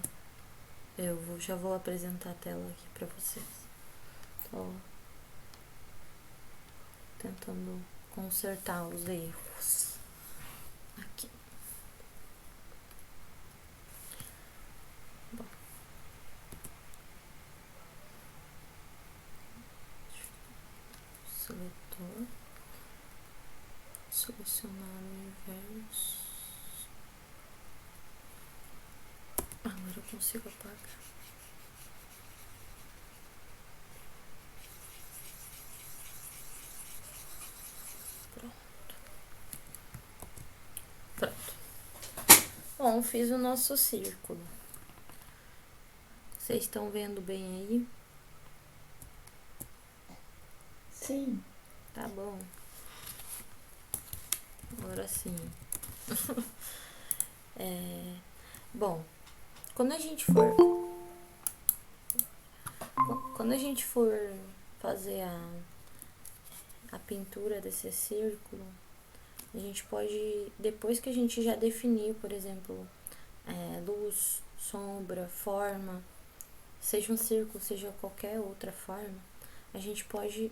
já vou apresentar a tela aqui pra vocês. Tô tentando consertar os erros. Aqui. Bom. Seletor. Selecionar o universo. Agora eu consigo apagar. Pronto. Bom, fiz o nosso círculo. Vocês estão vendo bem aí? Sim. Tá bom. Agora sim. Bom, quando a gente for fazer a pintura desse círculo, a gente pode, depois que a gente já definiu, por exemplo, luz, sombra, forma, seja um círculo, seja qualquer outra forma, a gente pode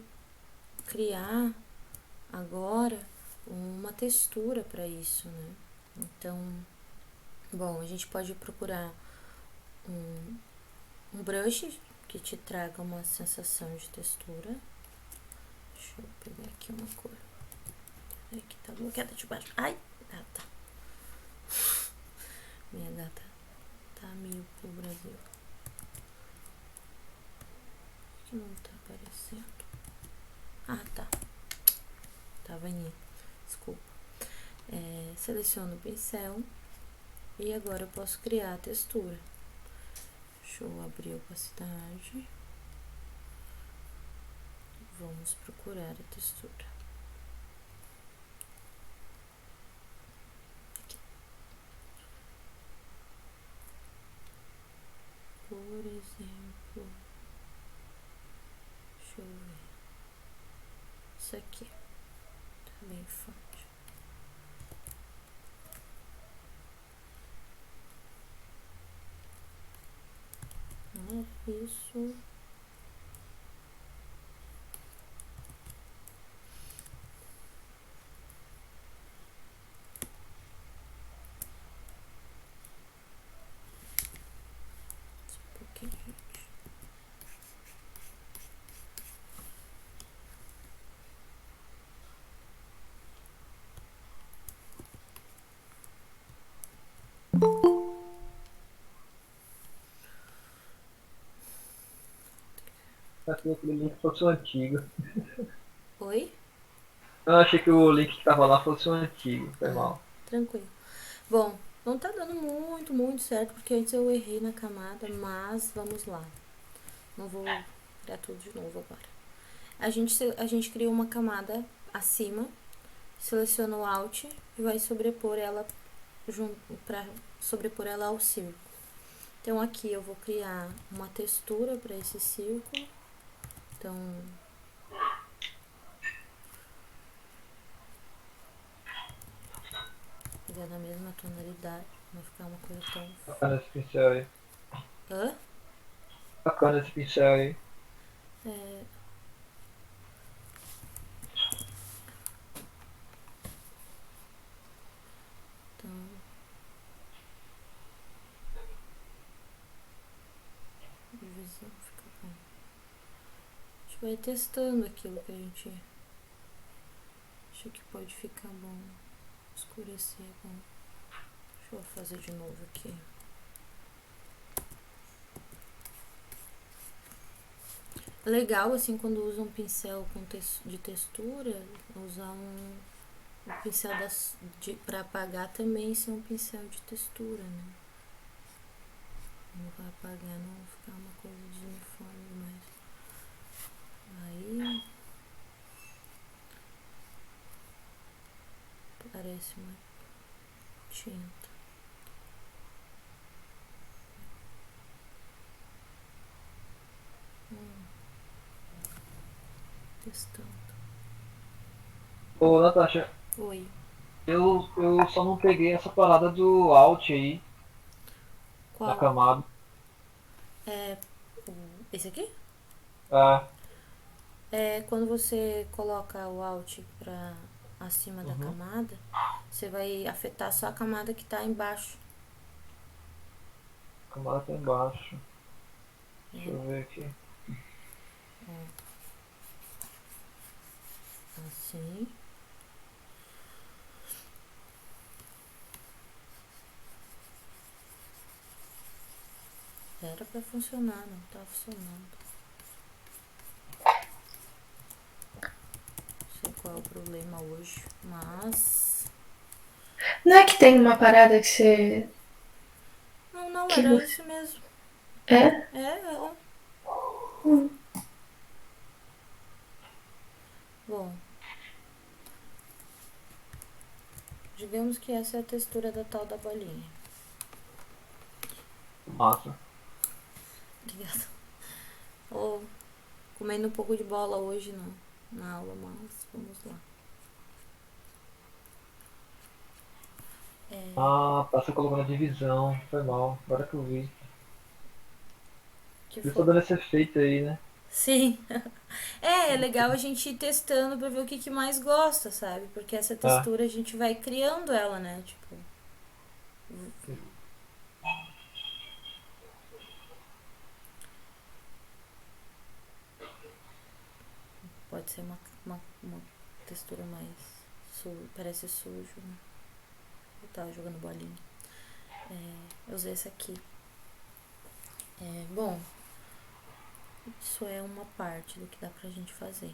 criar agora uma textura para isso, né? Então, bom, a gente pode procurar um brush que te traga uma sensação de textura. Deixa eu pegar aqui uma cor. Aqui tá bloqueada de baixo. Ai, gata. Minha gata tá meio pro Brasil. Que não tá aparecendo. Ah, tá. Tava em. Desculpa. Seleciono o pincel. E agora eu posso criar a textura. Deixa eu abrir a opacidade. Vamos procurar a textura. Aqui. Por exemplo, deixa eu ver. Isso aqui tá bem forte. Isso. Um pouquinho, gente. Achei que aquele link fosse o antigo. Oi? Eu achei que o link que tava lá fosse o antigo, foi mal. Tranquilo. Bom, não tá dando muito certo, porque antes eu errei na camada, mas vamos lá. Não vou criar tudo de novo agora. A gente cria uma camada acima, seleciona o Alt e vai sobrepor ela para sobrepor ela ao círculo. Então aqui eu vou criar uma textura para esse círculo. Então pegar na mesma tonalidade, não ficar uma coisa tão. Bacana esse pincel aí. Hã? Bacana esse pincel aí. Então, divisão fica bom. A gente vai testando aquilo que a gente acha que pode ficar bom. Escurecer é bom. Deixa eu fazer de novo aqui. Legal, assim, quando usa um pincel de textura, usar um pincel pra apagar também ser um pincel de textura, né? Não vai apagar, não vai ficar uma coisa desuniforme, mas aí parece uma tinta. Testando. Ô, Natasha, Oi. eu só não peguei essa parada do Alt aí, da Qual? camada. Esse aqui? Ah, É quando você coloca o Alt pra acima da camada, você vai afetar só a camada que tá embaixo. a camada tá embaixo. Deixa eu ver aqui. Assim. Era pra funcionar, não tá funcionando. Não sei qual é o problema hoje, mas... Não é que tem uma parada que você. Não, Que era você- isso mesmo. É? Ó. Bom. Digamos que essa é a textura da tal da bolinha. Massa. Obrigada. Ó, comendo um pouco de bola hoje na aula, mas vamos lá. Ah, tá, você colocou na divisão. Foi mal, agora que eu vi. Que Por isso foi? tá dando esse efeito aí, né? Sim. É legal a gente ir testando pra ver o que que mais gosta, sabe? Porque essa É, textura a gente vai criando ela, né? Tipo, pode ser uma textura mais parece sujo, né? Eu tava jogando bolinha. Eu usei esse aqui. Bom, isso é uma parte do que dá pra gente fazer.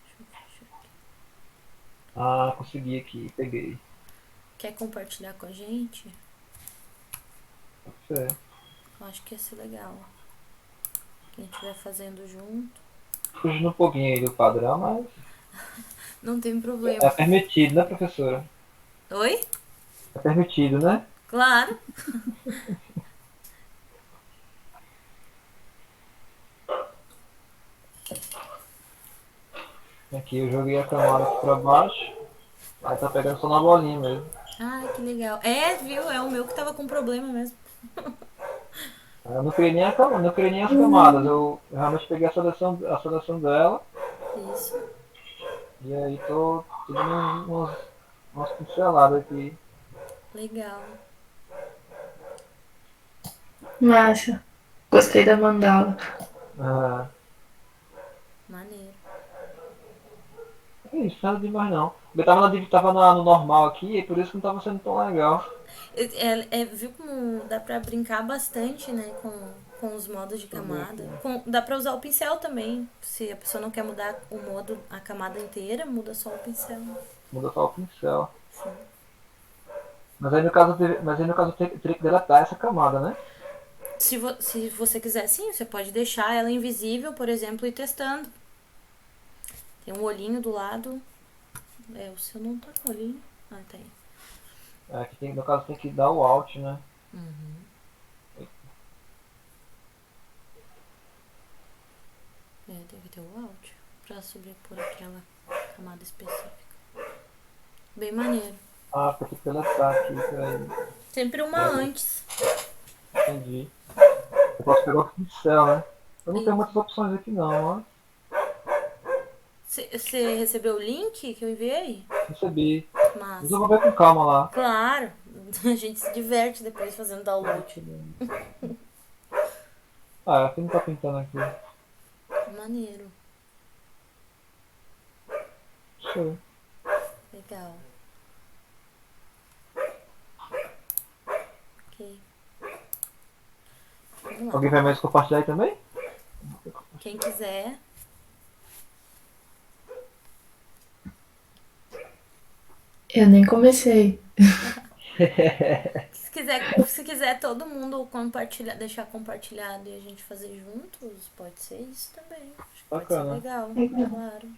Deixa eu fechar aqui. ah, consegui aqui, peguei. Quer compartilhar com a gente? Pode ser. Eu acho que ia ser legal. Quem estiver fazendo junto. Fugindo um pouquinho aí do padrão, mas Não tem é problema. permitido, né, professora? Oi? É permitido, né? Claro. Aqui eu joguei a camada aqui pra baixo, aí tá pegando só na bolinha mesmo. Ai, que legal. É, viu? É o meu que tava com problema mesmo. Eu não criei nem a camada, não criei nem as camadas, eu realmente peguei a seleção dela Isso. e aí tô dando umas pinceladas aqui. Legal. Massa. Gostei da mandala. Ah, Maneiro. é isso, nada demais não. Eu tava no normal aqui e por isso que não tava sendo tão legal. Viu como dá pra brincar bastante, né? Com os modos de Deixa eu ver aqui. camada. Dá pra usar o pincel também. Se a pessoa não quer mudar o modo, a camada inteira, muda só o pincel. Muda só o pincel. Sim. Mas aí no caso eu teria que deletar essa camada, né? Se você quiser, sim, você pode deixar ela invisível, por exemplo, e ir testando. Tem um olhinho do lado. O seu não tá com olhinho. Ah, tá aí. É, que no caso tem que dar o Alt, né? Tem que ter o áudio pra sobrepor aquela camada específica. Bem maneiro. Ah, tem que deletar aqui, peraí. Sempre uma antes. Entendi. Eu posso pegar o pincel, né? Eu não tenho muitas opções aqui não, ó. Você recebeu o link que eu enviei? Recebi. Mas eu Massa. vou ver com calma lá. Claro. A gente se diverte depois fazendo download. Ah, aqui não tá pintando aqui. Maneiro. Sei. Legal. Ok. Vamos lá. Alguém vai mais compartilhar aí também? Quem quiser. Eu nem comecei. Se quiser todo mundo compartilhar, deixar compartilhado e a gente fazer juntos, pode ser isso também. Acho que pode ser Bacana. legal. Legal. Claro.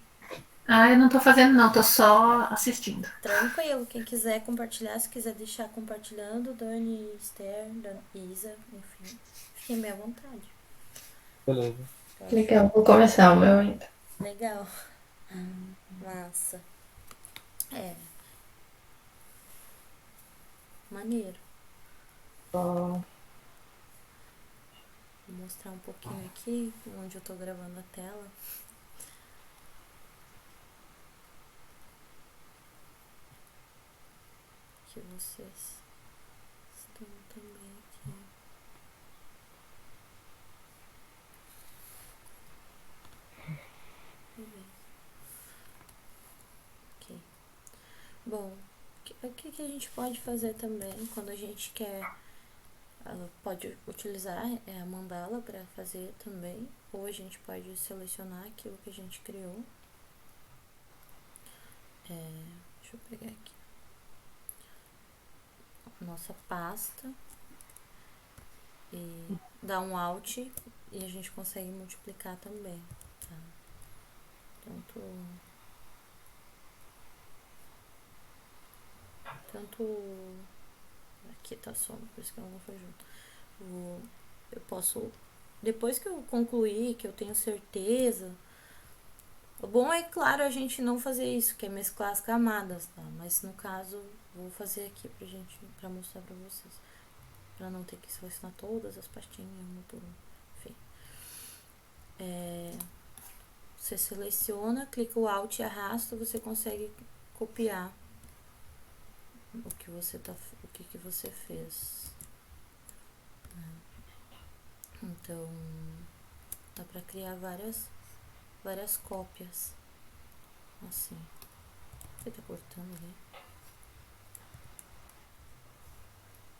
Ah, eu não tô fazendo não, tô só assistindo. Tranquilo. Quem quiser compartilhar, se quiser deixar compartilhando, Dani, Esther, Isa, enfim. Fiquem bem à vontade. Beleza. Legal, vou começar o meu ainda. Legal. Massa. Maneiro. Ah, Vou mostrar um pouquinho aqui onde eu tô gravando a tela. Que vocês estão também aqui. Beleza. Ok. Bom, o que a gente pode fazer também quando a gente quer. Pode utilizar a mandala para fazer também, ou a gente pode selecionar aquilo que a gente criou. Deixa eu pegar aqui nossa pasta e dar um Alt e a gente consegue multiplicar também, tá? Tanto aqui tá só, por isso que ela não foi junto. Eu posso, depois que eu concluir, que eu tenho certeza. O bom é, claro, a gente não fazer isso, que é mesclar as camadas, tá? Mas no caso, vou fazer aqui pra mostrar pra vocês. Pra não ter que selecionar todas as pastinhas, uma por uma. Enfim. Você seleciona, clica o Alt e arrasta, você consegue copiar o que você fez. Então, dá pra criar várias cópias. Assim. Você tá cortando ali?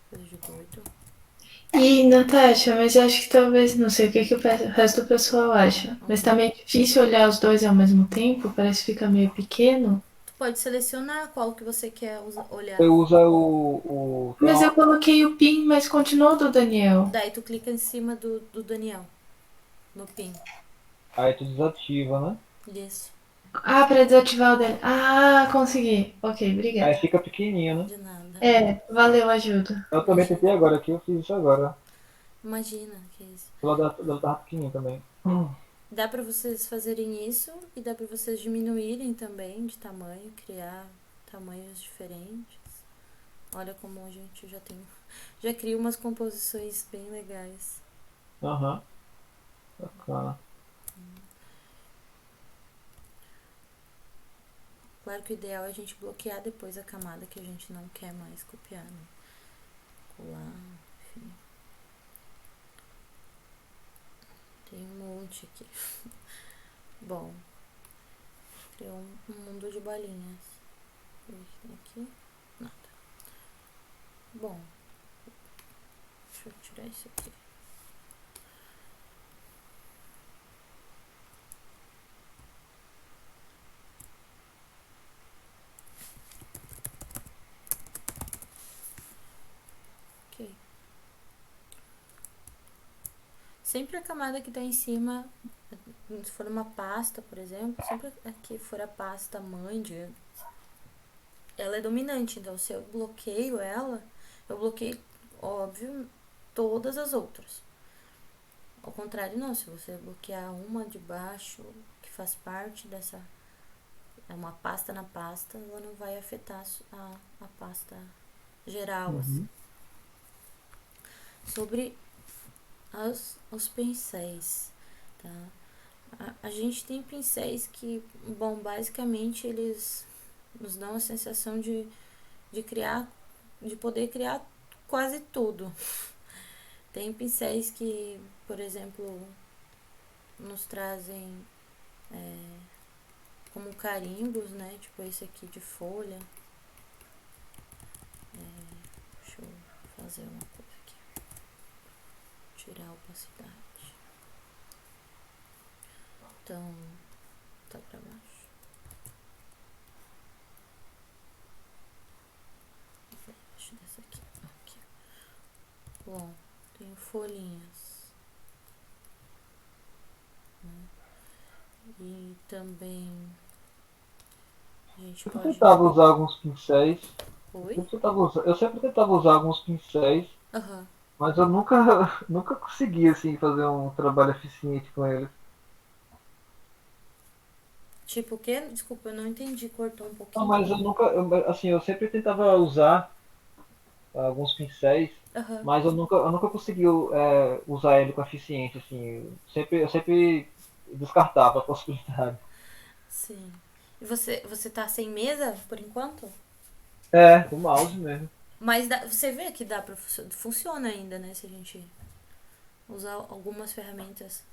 Coisa de doido. E, Natasha, mas eu acho que talvez, não sei o que o resto do pessoal acha, mas tá meio difícil olhar os dois ao mesmo tempo, parece que fica meio pequeno. Tu pode selecionar qual que você quer olhar. Você usa o Mas eu coloquei o PIN, mas continuou do Daniel. Daí tu clica em cima do Daniel. No PIN. aí tu desativa, né? Isso. Ah, pra desativar o Daniel. Ah, consegui. Ok, Aí obrigada. fica pequenininho, né? De nada. Valeu a ajuda. Eu também tentei agora aqui, eu fiz isso agora. Imagina que é isso. Ela tava pequenininho também. Dá pra vocês fazerem isso e dá pra vocês diminuírem também de tamanho, criar tamanhos diferentes. Olha como a gente já cria umas composições bem legais. Aham. Bacana. Claro que o ideal é a gente bloquear depois a camada que a gente não quer mais copiar, né? Colar, enfim. Tem um monte aqui. Bom, criou um mundo de bolinhas. O que tem aqui? Nada. Bom, deixa eu tirar isso aqui. Ok. Sempre a camada que tá em cima, se for uma pasta, por exemplo, sempre que for a pasta mãe ela é dominante. Então, se eu bloqueio ela, eu bloqueio, óbvio, todas as outras. Ao contrário, não. Se você bloquear uma de baixo, que faz parte dessa... É uma pasta na pasta, ela não vai afetar a pasta geral, assim. Sobre os pincéis, tá? A gente tem pincéis que, bom, basicamente eles nos dão a sensação de criar, de poder criar quase tudo. Tem pincéis que, por exemplo, nos trazem como carimbos, né? Tipo esse aqui de folha. Deixa eu fazer uma coisa aqui. Tirar a opacidade. Então, tá pra baixo. Deixa dessa aqui. Bom, tenho folhinhas. E também a gente Eu pode... tentava usar alguns pincéis. Oi? Eu sempre tentava usar alguns pincéis, Aham. mas eu nunca, nunca consegui assim, fazer um trabalho eficiente com eles. Tipo o quê? Desculpa, eu não entendi. Cortou um Não, pouquinho. mas eu nunca, assim, eu sempre tentava usar alguns pincéis, Aham. mas eu nunca consegui usar ele com eficiência, assim. Eu sempre descartava a possibilidade. Sim. E você tá sem mesa por enquanto? É, o mouse mesmo. Mas você vê que dá pra funciona ainda, né? Se a gente usar algumas ferramentas,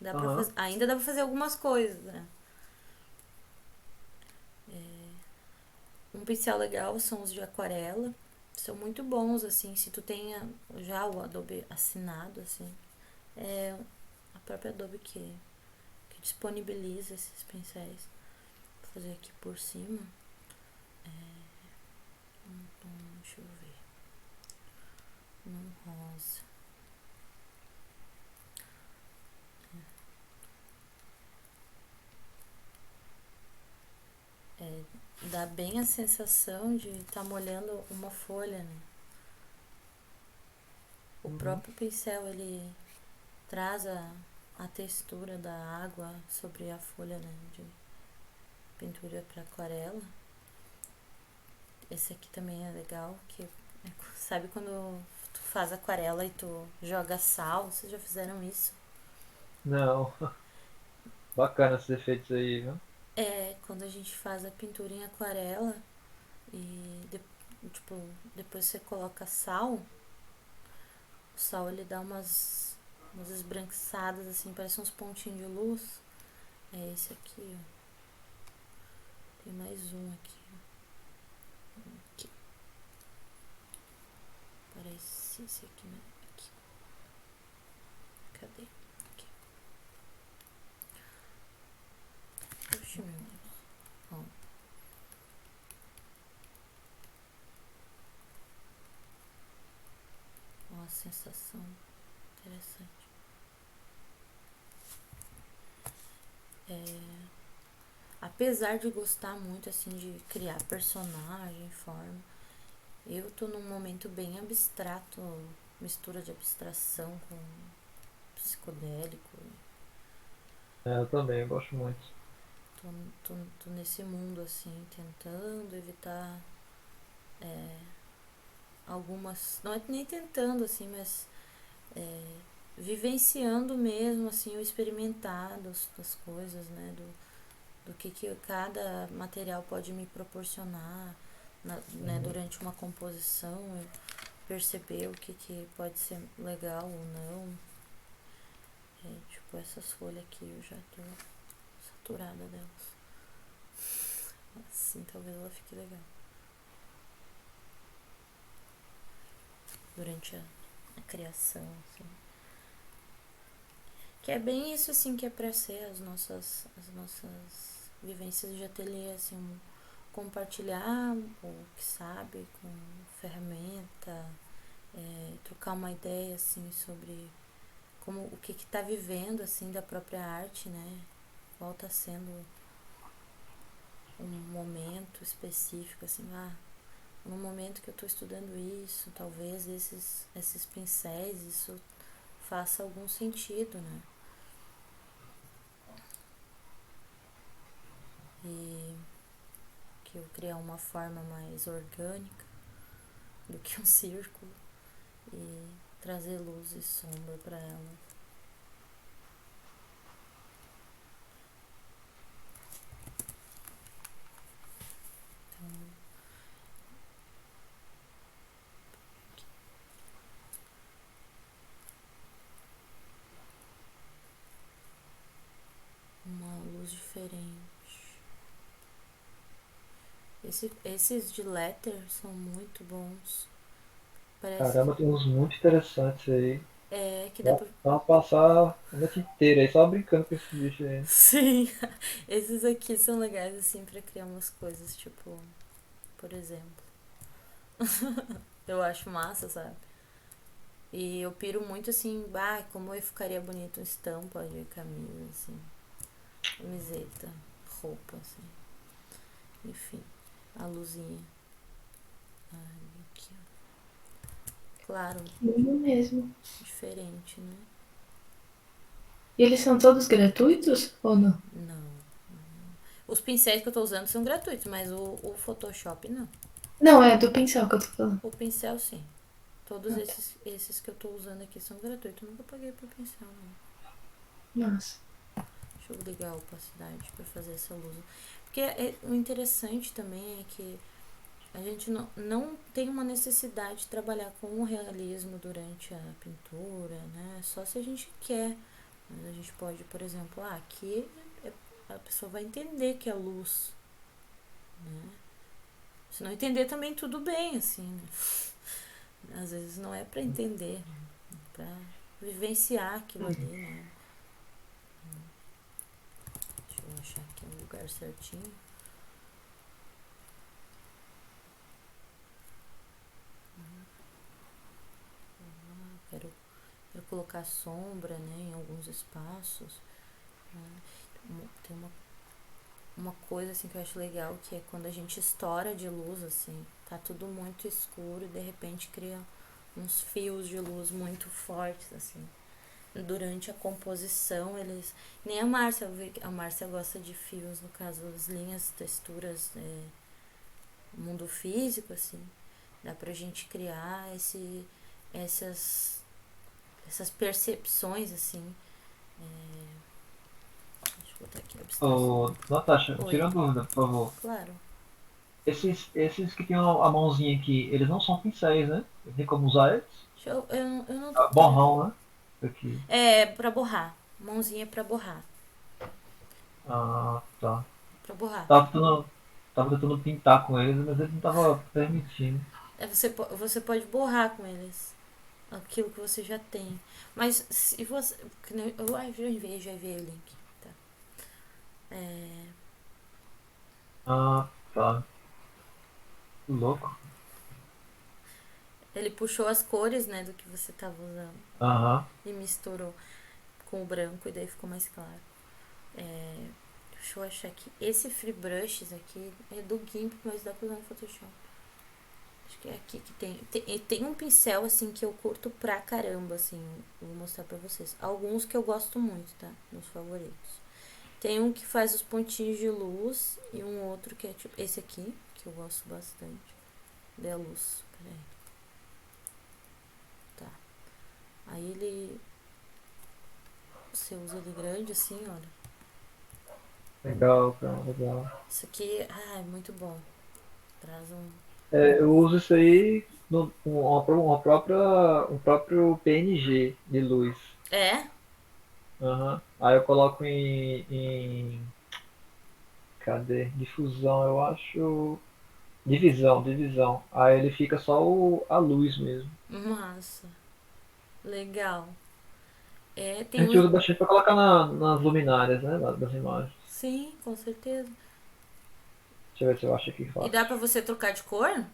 Aham. ainda dá pra fazer algumas coisas, né? Um pincel legal são os de aquarela. São muito bons, assim, se tu tem já o Adobe assinado, assim. É a própria Adobe que disponibiliza esses pincéis. Vou fazer aqui por cima. Deixa eu ver. Num rosa. Dá bem a sensação de estar molhando uma folha, né? O próprio pincel, ele traz a textura da água sobre a folha, né? De pintura para aquarela. Esse aqui também é legal, que sabe quando tu faz aquarela e tu joga sal. Vocês já fizeram isso? Não. Bacana esses efeitos aí, viu? É, quando a gente faz a pintura em aquarela e tipo, depois você coloca sal, o sal ele dá umas esbranquiçadas assim, parece uns pontinhos de luz. É esse aqui, ó. Tem mais um aqui, ó. Aqui. Parece esse aqui, né? Aqui. Cadê? Aqui. Puxa, meu Deus. Ó. Ó, a sensação interessante. Apesar de gostar muito, assim, de criar personagem, forma, eu tô num momento bem abstrato, mistura de abstração com psicodélico. É, eu também, eu gosto muito. Tô, tô nesse mundo, assim, tentando evitar algumas. Não é nem tentando, assim, mas vivenciando mesmo, assim, o experimentar das coisas, né? Do que cada material pode me proporcionar durante uma composição, eu perceber o que pode ser legal ou não. Tipo, essas folhas aqui eu já tô saturada delas. Assim talvez ela fique legal. Durante a criação, assim. Que é bem isso, assim, que é pra ser as nossas vivências de ateliê, assim, compartilhar o que sabe com ferramenta, trocar uma ideia, assim, sobre como o que tá vivendo, assim, da própria arte, né? Qual tá sendo um momento específico, assim, no momento que eu tô estudando isso, talvez esses pincéis, isso faça algum sentido, né? E que eu criar uma forma mais orgânica do que um círculo e trazer luz e sombra para ela. Então, uma luz diferente. Esses de letter são muito bons. Parece Caramba, tem uns muito interessantes aí. que dá Dá pra. pra passar a noite inteira aí só brincando com esse bicho aí. Sim, esses aqui são legais assim pra criar umas coisas, tipo, por exemplo. Eu acho massa, sabe? E eu piro muito assim, como eu ficaria bonito uma estampa de camisa, assim. Camiseta, roupa, assim. Enfim, a luzinha. Aqui, ó. Claro, Lindo mesmo. diferente, né? E eles são todos gratuitos ou não? Não. Os pincéis que eu tô usando são gratuitos, mas o Photoshop não. Não, é do pincel que eu tô falando. O pincel sim. Todos Ah, tá. esses que eu tô usando aqui são gratuitos. Eu nunca paguei por pincel, não. Nossa. Deixa eu ligar a opacidade pra fazer essa luz. Porque o interessante também é que a gente não tem uma necessidade de trabalhar com o realismo durante a pintura, né? Só se a gente quer. Mas a gente pode, por exemplo, aqui a pessoa vai entender que é luz, né? Se não entender também tudo bem, assim, né? Às vezes não é pra entender, é pra vivenciar aquilo ali, né? Deixa eu achar aqui um lugar certinho. Quero colocar sombra, né, em alguns espaços. Tem uma coisa assim que eu acho legal, que é quando a gente estoura de luz, assim, tá tudo muito escuro e de repente cria uns fios de luz muito fortes, assim. Durante a composição, eles. Nem a Márcia, a Márcia gosta de fios, no caso, as linhas, texturas, mundo físico, assim. Dá pra gente criar essas, essas percepções, assim. Deixa eu botar aqui a abstração. Ô, Natasha, Oi. tira uma dúvida, por favor. Claro. Esses que tem a mãozinha aqui, eles não são pincéis, né? Tem como usar eles? Eu não tô. Borrão, né? Aqui. É, pra borrar. Mãozinha pra borrar. Ah, tá. Pra borrar. Tava tentando pintar com eles, mas ele não tava permitindo. Você pode borrar com eles aquilo que você já tem. Mas se você. Já enviei o link. Tá. Ah, tá. Que louco. Ele puxou as cores, né, do que você tava usando Aham. e misturou com o branco e daí ficou mais claro. Deixa eu achar aqui. Esse Free Brushes aqui é do GIMP, mas dá pra usar no Photoshop. Acho que é aqui que tem um pincel, assim, que eu curto pra caramba, assim. Vou mostrar pra vocês. Alguns que eu gosto muito, tá? Meus favoritos. Tem um que faz os pontinhos de luz e um outro que é tipo esse aqui, que eu gosto bastante. Dê a luz. Peraí. Tá. Aí ele... Você usa ele grande assim, olha. Legal, cara, legal. Isso aqui, é muito bom. Traz um... Eu uso isso aí um próprio PNG de luz. É? Aham. Aí eu coloco cadê? Difusão, eu acho. Divisão. Aí ele fica só a luz mesmo. Massa. Legal. A Tem gente um... usa bastante pra colocar nas luminárias, né? Das imagens. Sim, com certeza. Deixa eu ver se eu acho aqui E fácil. dá pra você trocar de cor?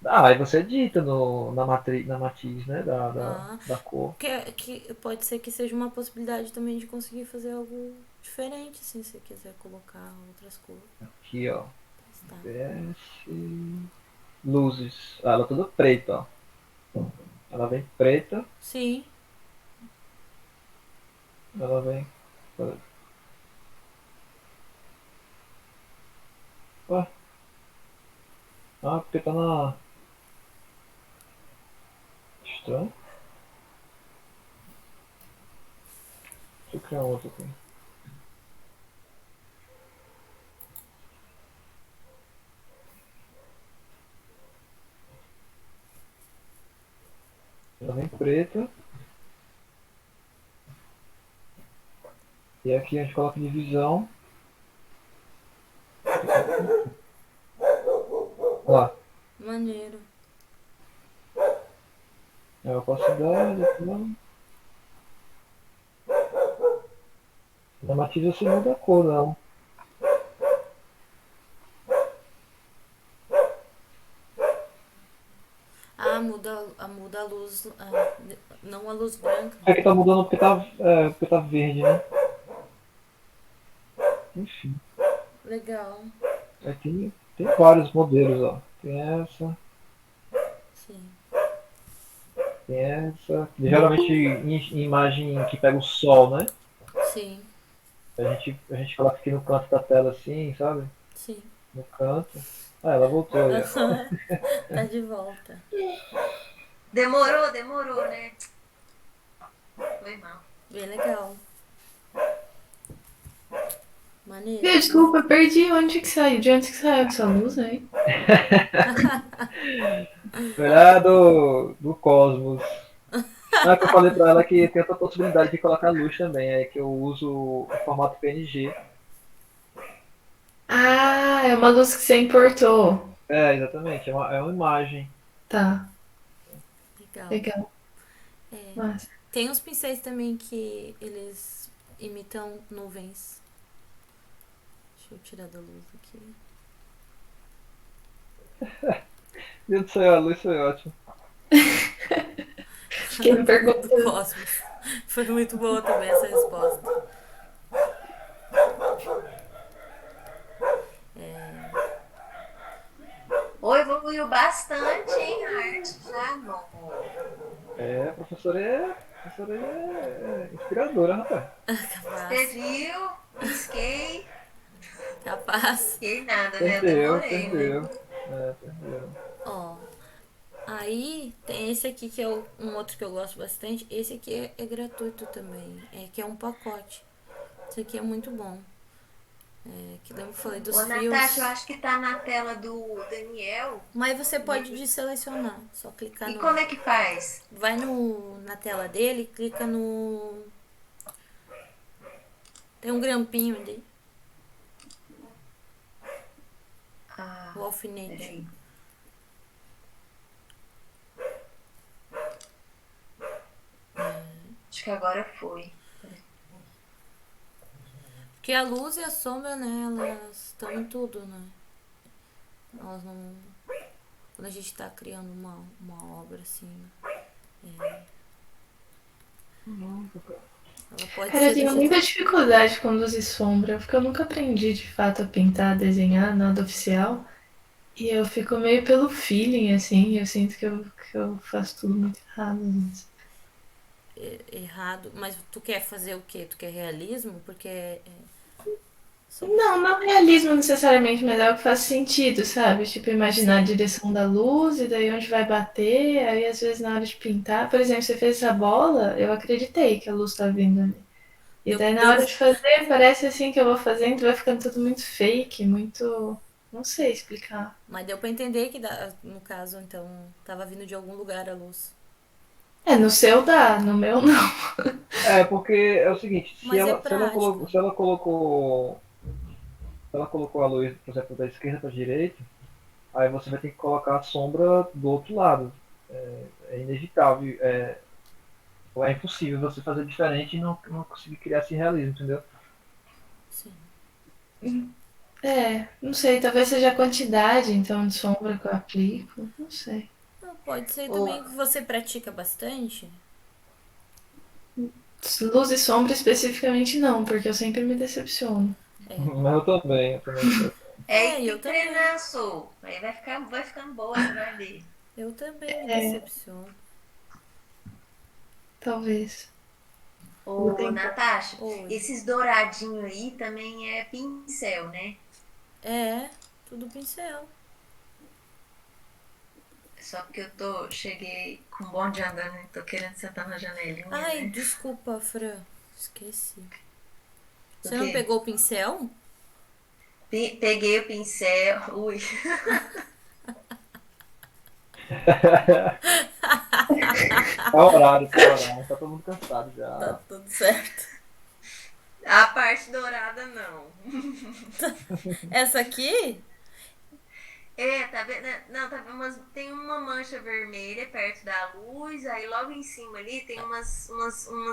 Aí você edita na matiz, né? Ah, Da cor. que pode ser que seja uma possibilidade também de conseguir fazer algo diferente, assim, se você quiser colocar outras cores. Aqui, ó. Tá. PS. Luzes. Ela é toda preta, ó. Ela vem preta. Sim. Ela vem. Ué? Ah, porque tá na. Estranho. Deixa eu criar outro aqui. Ela vem preta. E aqui a gente coloca divisão. Lá. Maneiro. É a opacidade. Na matiz você muda a cor, não. Muda a luz. Não a luz branca. É que tá mudando porque tá verde, né? Enfim. Legal. Tem vários modelos, ó. Tem essa, Sim. tem essa. Geralmente em imagem que pega o sol, né? Sim. A gente coloca aqui no canto da tela assim, sabe? Sim. No canto. Ah, ela voltou ali. Tá de volta. Demorou, né? Foi mal. Bem legal. Maneiro. Desculpa, perdi onde que saiu. De onde que saiu essa luz aí? Foi lá do Cosmos. Ah, que eu falei pra ela que tem outra possibilidade de colocar luz também, é que eu uso o formato PNG. Ah, é uma luz que você importou. É, exatamente, é uma imagem. Tá, Legal. legal. É. Massa. Tem uns pincéis também que eles imitam nuvens. Deixa eu tirar da luz aqui. Meu Deus do céu, a luz foi ótima. Fiquei me Do perguntando. Cosmos. Foi muito boa também essa resposta. Oi, evoluiu bastante, hein, a arte já, amor. A professora é inspiradora, rapaz. Capaz. Você viu? Risquei. Capaz. Risquei nada, né? Eu demorei, né? Perdeu. Ó. Aí tem esse aqui que é um outro que eu gosto bastante. Esse aqui é gratuito também. Que é um pacote. Esse aqui é muito bom. Que eu falei dos Ô, fios. Natasha, eu acho que tá na tela do Daniel. Mas você pode deselecionar. Só clicar E no. como é que faz? Vai na tela dele, clica no. Tem um grampinho ali. Ah, O alfinete. peraí. Acho que agora foi. Porque a luz e a sombra, né? Elas estão em tudo, né? Elas não. Quando a gente tá criando uma obra assim. Ela pode Cara, eu ser do tenho jeito muita dificuldade com luz e sombra, porque eu nunca aprendi de fato a pintar, a desenhar, nada oficial. E eu fico meio pelo feeling, assim, eu sinto que eu faço tudo muito errado. Às vezes. errado. Mas tu quer fazer o quê? Tu quer realismo? Porque Não, não realismo necessariamente, mas é algo que faz sentido, sabe? Tipo, imaginar a Sim. direção da luz e daí onde vai bater, aí às vezes na hora de pintar, por exemplo, você fez essa bola, eu acreditei que a luz tá vindo ali. E Deu, daí na deu, hora de fazer, parece assim que eu vou fazendo, vai ficando tudo muito fake, muito. Não sei explicar. mas deu pra entender que, no caso, então, tava vindo de algum lugar a luz. É, no seu dá, no meu não. Porque é o seguinte, se Mas é ela, se ela prático. colocou, se ela colocou, se ela colocou a luz, por exemplo, da esquerda para a direita, aí você vai ter que colocar a sombra do outro lado. É inevitável, ou é impossível você fazer diferente e não conseguir criar esse realismo, entendeu? Sim. É, não sei, talvez seja a quantidade então de sombra que eu aplico, não sei. Pode ser Ô, também que você pratica bastante. Luz e sombra especificamente não, porque eu sempre me decepciono. Mas eu também sou. é É, isso, tem eu que também. treinar, Sou. Aí vai ficando boa, você vai ver. Eu também me É, decepciono. talvez. Vou Ô, tentar. Natasha, Oi. esses douradinhos aí também é pincel, né? Tudo pincel. Só porque cheguei com um bonde andando e tô querendo sentar na janelinha, Ai, né? desculpa, Fran. Esqueci. O Você não quê? pegou o pincel? Peguei o pincel. Ui. É horário, tá todo mundo cansado Tá já. tudo certo. A parte dourada não. Essa aqui? Tá vendo? Não, tá vendo? Tem uma mancha vermelha perto da luz, aí logo em cima ali tem umas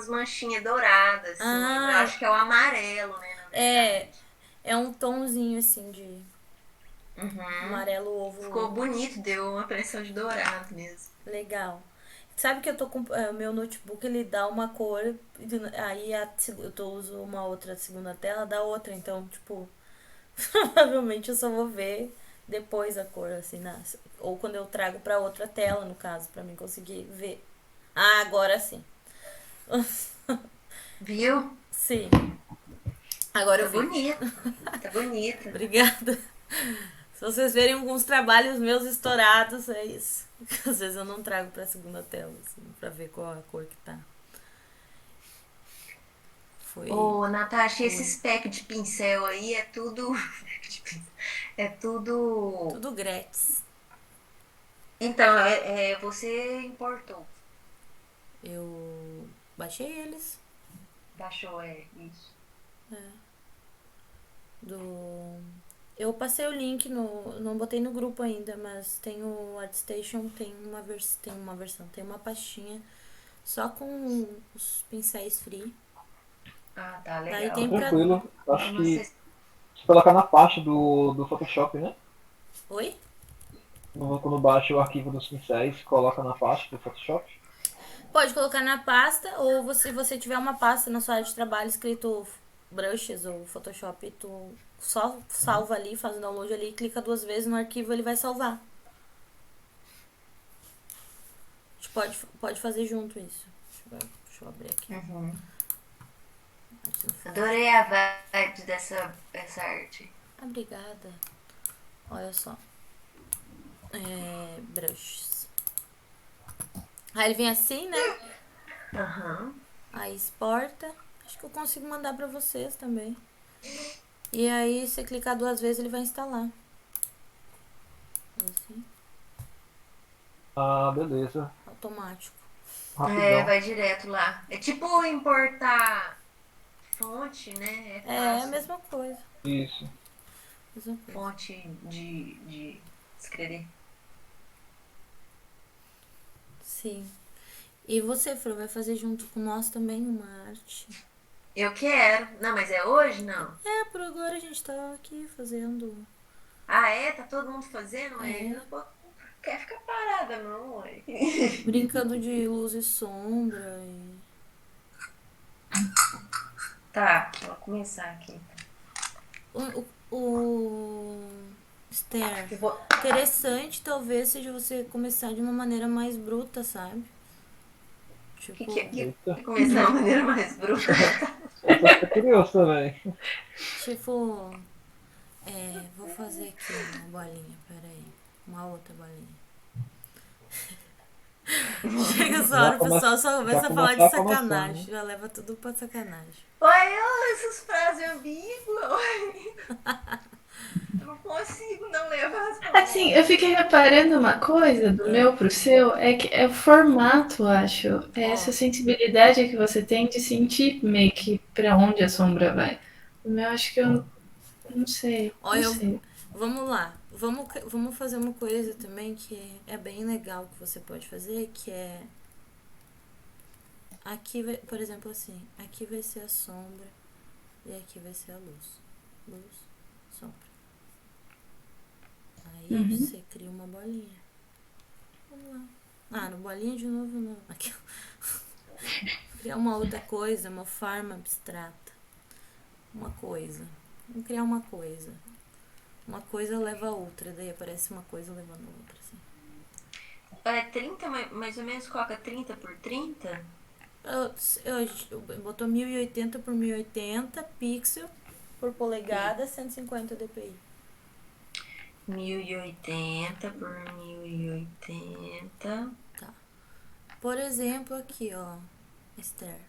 manchinhas douradas, assim. Eu Ah, acho que é o amarelo, né, na é. verdade. É um tomzinho assim de Uhum. amarelo ovo Ficou bonito, deu uma impressão de dourado mesmo. legal. Sabe que eu tô com. O meu notebook ele dá uma cor, aí uso uma outra segunda tela, dá outra. Então, tipo, provavelmente eu só vou ver depois a cor, assim, ou quando eu trago pra outra tela, no caso, pra mim conseguir ver. Ah, agora sim. Viu? Sim, agora eu Tá vi. bonito. Tá bonito. Obrigada. Se vocês verem alguns trabalhos meus estourados, é isso. Às vezes eu não trago pra segunda tela, assim, pra ver qual a cor que tá. Foi. Ô, Natasha, Oi. esses pack de pincel aí é tudo. É tudo. Tudo grátis. Então, você importou. Eu baixei eles Baixou, isso. do. Eu passei o link no. Não botei no grupo ainda, mas tem o ArtStation, tem uma pastinha só com os pincéis free. Ah, tá, Daí legal. tem pra. Tranquilo. Acho Não que sei. se colocar na parte do Photoshop, né? Oi? Quando baixa o arquivo dos pincéis, coloca na parte do Photoshop. Pode colocar na pasta, ou se você tiver uma pasta na sua área de trabalho escrito brushes ou Photoshop, tu só salva ali, faz o download ali, clica 2 vezes no arquivo, ele vai salvar. A gente pode fazer junto isso. Deixa eu abrir aqui. Adorei a vibe dessa arte. Obrigada. Olha só. Brushes. Aí ele vem assim, né? Aham. Aí exporta. Acho que eu consigo mandar pra vocês também. E aí, você clicar 2 vezes, ele vai instalar. Assim, Ah, beleza. automático. É, Rapidão. vai direto lá. É tipo importar fonte, né? É É a fácil. mesma coisa. Isso. Mesma coisa. Fonte de escrever. Sim. E você, Fran, vai fazer junto com nós também uma arte? Eu quero. Não, mas é hoje? Não. É, por agora a gente tá aqui fazendo. Ah, é? Tá todo mundo fazendo? É. Eu não quero ficar parada, não, ué. Brincando de luz e sombra. E... Tá, vou começar aqui. O Esther, Eu vou... interessante talvez seja você começar de uma maneira mais bruta, sabe? Tipo, Eita. começar de uma maneira mais bruta. Eu tô até curioso também. tipo, vou fazer aqui uma bolinha, peraí. Uma outra bolinha. Chega essa hora, o pessoal só começa a falar de sacanagem. Já leva tudo pra sacanagem. Olha essas frases ambíguas. Eu não consigo não levar as palavras. Assim, eu fiquei reparando uma coisa do meu pro seu, é que é o formato, acho. É essa sensibilidade que você tem de sentir meio que pra onde a sombra vai. O meu, acho que eu não sei. Não Olha, sei. vamos lá. Vamos fazer uma coisa também que é bem legal que você pode fazer, que é... Aqui, por exemplo, assim. Aqui vai ser a sombra e aqui vai ser a luz. Luz, sombra. Aí você cria uma bolinha. Vamos lá. Ah, no bolinha de novo não. Aqui. Criar uma outra coisa, uma forma abstrata. Uma coisa. Vamos criar uma coisa. Uma coisa leva a outra, daí aparece uma coisa levando a outra, assim. É 30, mais ou menos, coloca 30 por 30? Eu botou 1080 por 1080 pixel por polegada, 150 dpi. 1080 por 1080. Tá. Por exemplo, aqui, ó, Esther.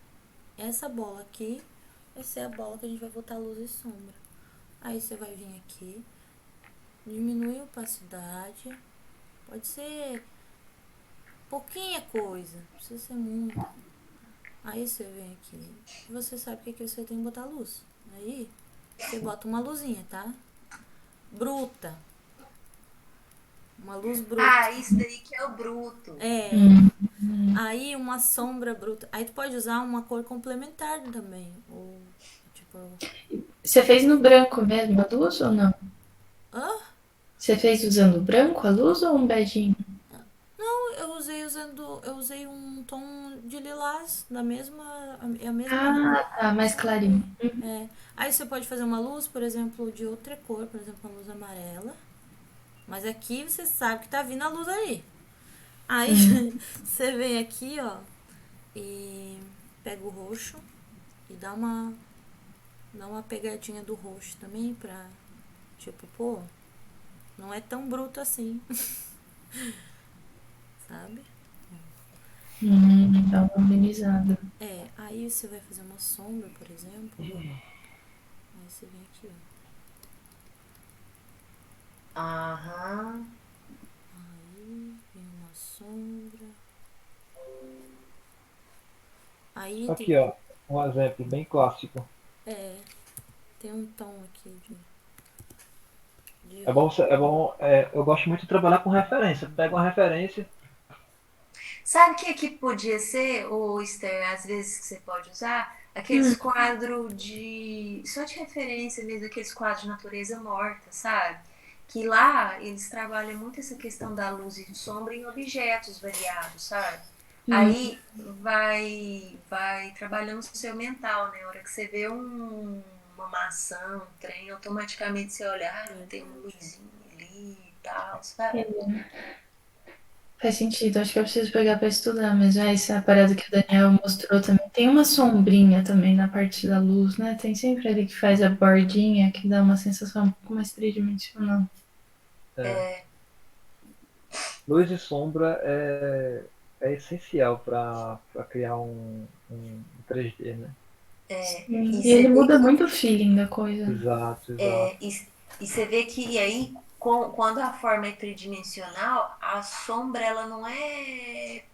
Essa bola aqui vai ser a bola que a gente vai botar luz e sombra. Aí você vai vir aqui, diminui a opacidade. Pode ser pouquinha coisa, não precisa ser muito. Aí você vem aqui e você sabe que aqui você tem que botar luz. Aí você bota uma luzinha, tá? Bruta. Uma luz bruta. Ah, isso daí que é o bruto. É. Aí uma sombra bruta. Aí tu pode usar uma cor complementar também. Ou tipo. Você fez no branco mesmo a luz ou não? Hã? Você fez usando branco a luz ou um beijinho? Não, eu usei um tom de lilás da mesma. É a mesma. Ah, tá, mais clarinho. É. Aí você pode fazer uma luz, por exemplo, de outra cor, por exemplo, uma luz amarela. Mas aqui você sabe que tá vindo a luz aí. Aí você vem aqui, ó, e pega o roxo e dá uma pegadinha do roxo também pra, tipo, pô, não é tão bruto assim. Sabe? Dá uma amenizada. É, aí você vai fazer uma sombra, por exemplo. Aí você vem aqui, ó. Aham. Aí vem uma sombra. Aí Aqui, ó. Um exemplo bem clássico. tem um tom aqui de É bom, eu gosto muito de trabalhar com referência. Pega uma referência. Sabe o que podia ser, o Esther, às vezes que você pode usar? Aqueles quadros de. Só de referência mesmo, aqueles quadros de natureza morta, sabe? Que lá eles trabalham muito essa questão da luz e sombra em objetos variados, sabe? Aí vai trabalhando o seu mental, né? A hora que você vê uma maçã, um trem, automaticamente você olha, tem uma luzinha ali e tal, sabe? Faz sentido, acho que eu preciso pegar pra estudar, mas essa parada que o Daniel mostrou também. Tem uma sombrinha também na parte da luz, né? Tem sempre ali que faz a bordinha, que dá uma sensação um pouco mais tridimensional. Luz e sombra é essencial para criar um 3D, né? Sim. E E ele você vê muda muito o feeling da coisa. Exato, exato. É, e você vê que aí, quando a forma é tridimensional, a sombra ela não é.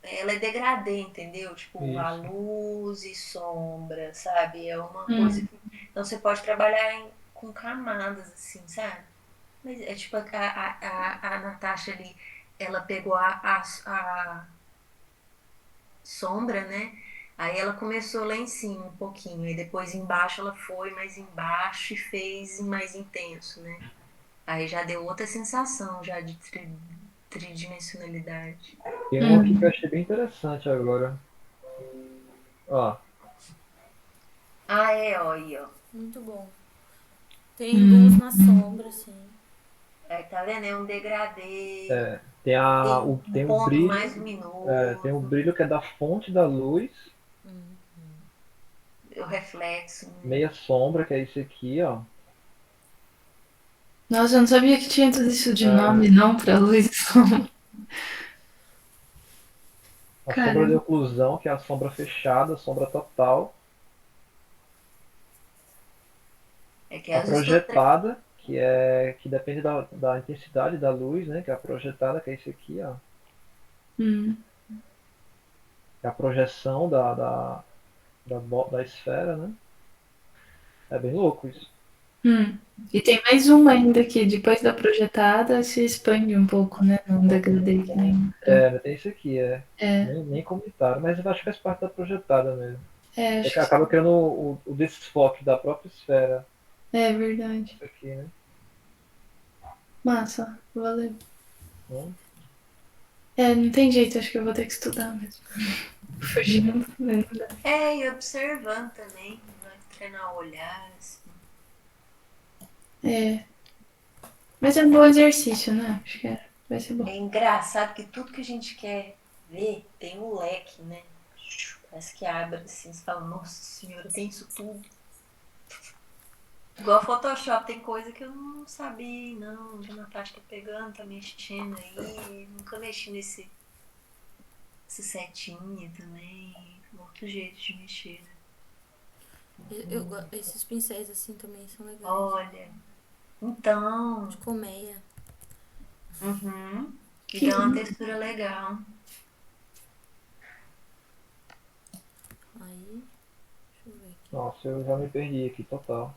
Ela é degradê, entendeu? Tipo, a Isso. luz e sombra, sabe? É uma coisa Hum, que. Então você pode trabalhar com camadas, assim, sabe? Mas é tipo a Natasha ali, ela pegou a sombra, né? Aí ela começou lá em cima um pouquinho, e depois embaixo ela foi mais embaixo e fez mais intenso, né? Aí já deu outra sensação já de tridimensionalidade. Tem um aqui que eu hum, achei bem interessante agora. Ó, Ah, é, ó, aí, ó. Muito bom. Tem luz hum, na sombra, assim. Aí, tá vendo? É um degradê, tem um tem o ponto brilho, mais tem o luminoso, brilho que é da fonte da luz, o reflexo, né? meia sombra, que é esse aqui, ó. Nossa, eu não sabia que tinha tudo isso de É, nome, não, pra luz e sombra. a sombra de Caramba. oclusão, que é a sombra fechada, a sombra total. É que A às vezes tô. projetada, que depende da intensidade da luz, né? Que é a projetada, que é esse aqui, ó. Hum, Que é a projeção da esfera, né? É bem louco isso. hum. E tem mais uma ainda que depois da projetada se expande um pouco, né? Não degradê que nem. Tem isso aqui, É, nem comentaram, mas eu acho que faz parte da projetada mesmo. É acho que que acaba criando o desfoque da própria esfera. é verdade. Isso aqui, né? Massa, valeu. Hum, É, não tem jeito, acho que eu vou ter que estudar mesmo. Fugindo, né? Não dá. É, e observando também, vai treinar o olhar, assim. É, mas é um bom exercício, né? Acho que vai ser bom. É engraçado que tudo que a gente quer ver tem um leque, né? Parece que abre assim, você fala, nossa senhora, tem isso tudo. Igual Photoshop, tem coisa que eu não sabia, não. Já na parte tá pegando, tá mexendo aí. Nunca mexi esse setinha também. Outro jeito de mexer, né? Esses pincéis, assim, também são legais. Olha, então. De colmeia. Uhum. E Que dá uma lindo. textura legal. Aí, deixa eu ver aqui. Nossa, eu já me perdi aqui total.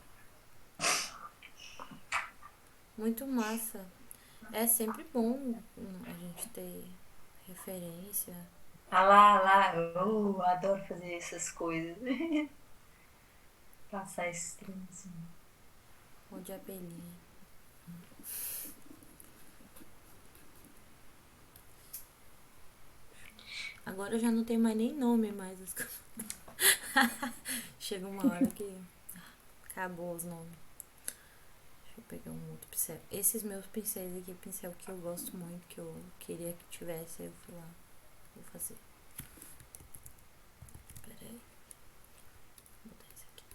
Muito massa. É sempre bom a gente ter referência. Ah lá, eu adoro fazer essas coisas. Passar esse trenzinho. Ou de abelhinha. Agora já não tem mais nem nome mais. Chega uma hora que acabou os nomes. Deixa eu pegar um outro pincel. Esses meus pincéis aqui, pincel que eu gosto muito, que eu queria que tivesse, aí eu fui lá. Vou fazer. Pera aí. Vou botar esse aqui.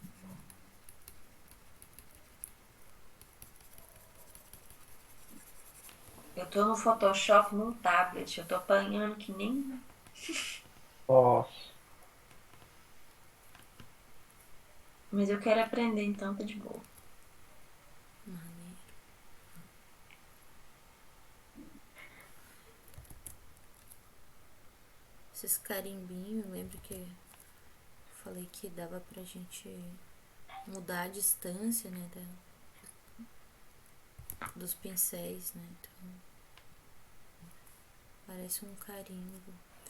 Eu tô no Photoshop num tablet. Eu tô apanhando que nem. Nossa, Mas eu quero aprender, então tá de boa. Maneiro. Esses carimbinhos, eu lembro que eu falei que dava pra gente mudar a distância, né, dos pincéis, né, então parece um carimbo,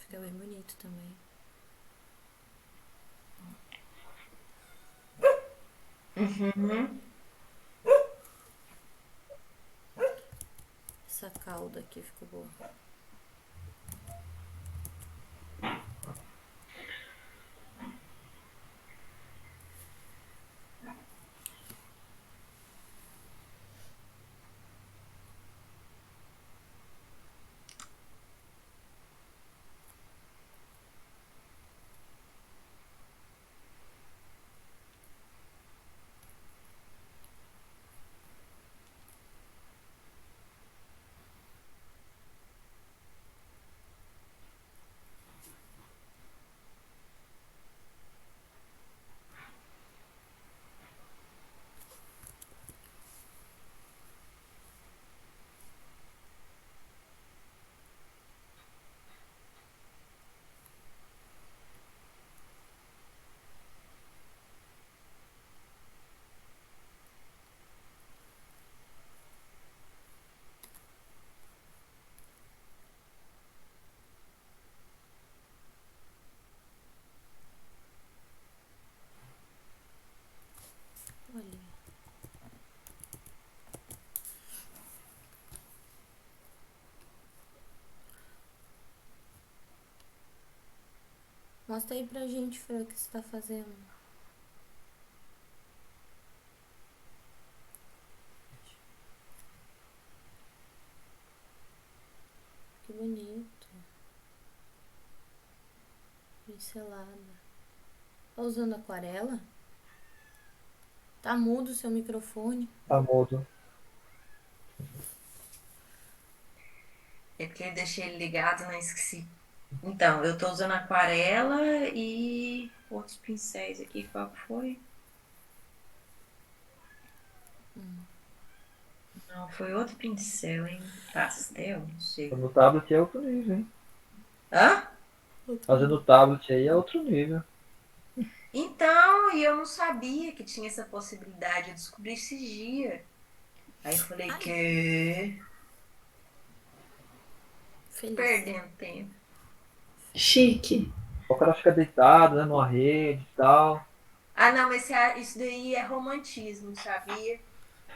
fica bem bonito também. Uhum. Essa cauda aqui ficou boa. Mostra aí pra gente, Fran, o que você tá fazendo. Que bonito. Pincelada. Tá usando aquarela? Tá mudo o seu microfone. Tá mudo. É porque eu deixei ele ligado, não esqueci. Então, eu tô usando aquarela e outros pincéis aqui. Qual que foi? Não, foi outro pincel, hein? Pastel, não sei. No tablet é outro nível, hein? Hã? Fazendo o tablet aí é outro nível. Então, e eu não sabia que tinha essa possibilidade. Eu descobri esses dias. Aí eu falei, Ai. que? Feliz. Perdendo tempo. Chique. O cara fica deitado, né, numa rede e tal. Ah, não, mas isso daí é romantismo, sabia?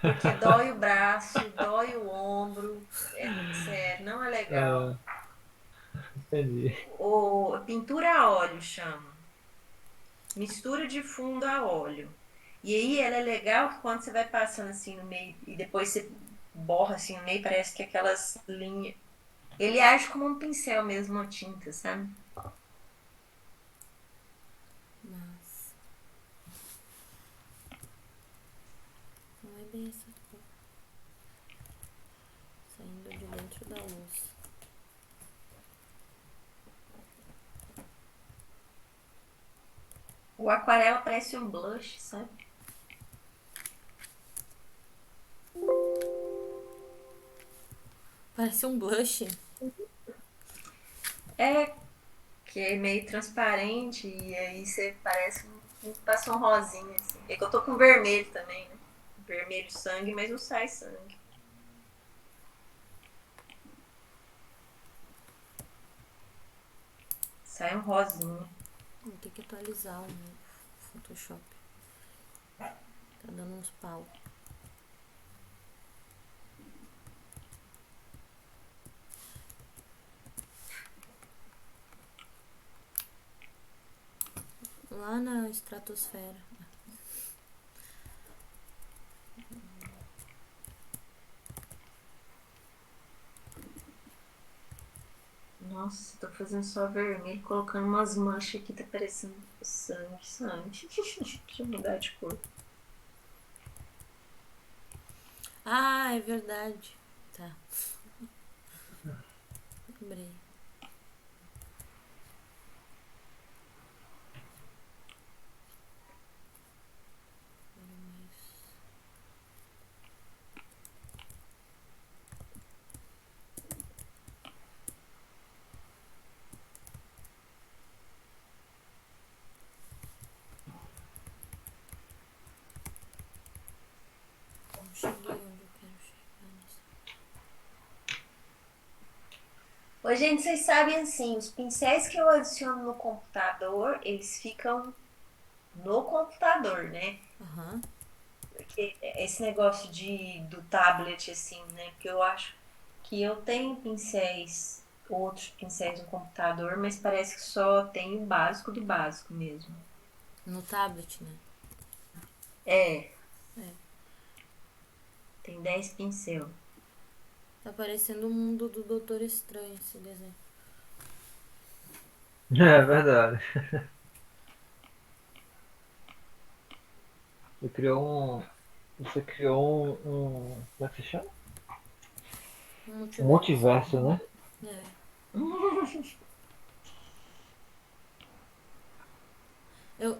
Porque dói o braço, dói o ombro. É, sério, não é legal. É, entendi. O pintura a óleo chama. Mistura de fundo a óleo. E aí ela é legal que quando você vai passando assim no meio e depois você borra assim no meio, parece que aquelas linhas. Ele age como um pincel mesmo, uma tinta, sabe? Mas não é bem essa cor. Saindo de dentro da luz. O aquarela parece um blush, sabe? Parece um blush. É, que é meio transparente e aí você parece passa um rosinha assim. É que eu tô com vermelho também, né? Vermelho sangue, mas não sai sangue. Sai um rosinha. Vou ter que atualizar o meu Photoshop. Tá dando uns pau. Lá na estratosfera. Nossa, tô fazendo só vermelho, colocando umas manchas aqui, tá parecendo sangue, sangue. Deixa eu mudar de cor. Ah, é verdade. Tá. Lembrei. Não cheguei onde eu quero chegar nisso. Ô, gente, vocês sabem assim, os pincéis que eu adiciono no computador, eles ficam no computador, né? Aham. Porque esse negócio do tablet, assim, né? Porque eu acho que eu tenho pincéis, outros pincéis no computador, mas parece que só tem o básico do básico mesmo. No tablet, né? É, É. tem 10 pincel. Tá parecendo o mundo do Doutor Estranho esse desenho. É verdade. Você criou um. Você criou como é que se chama? Um multiverso, né? É.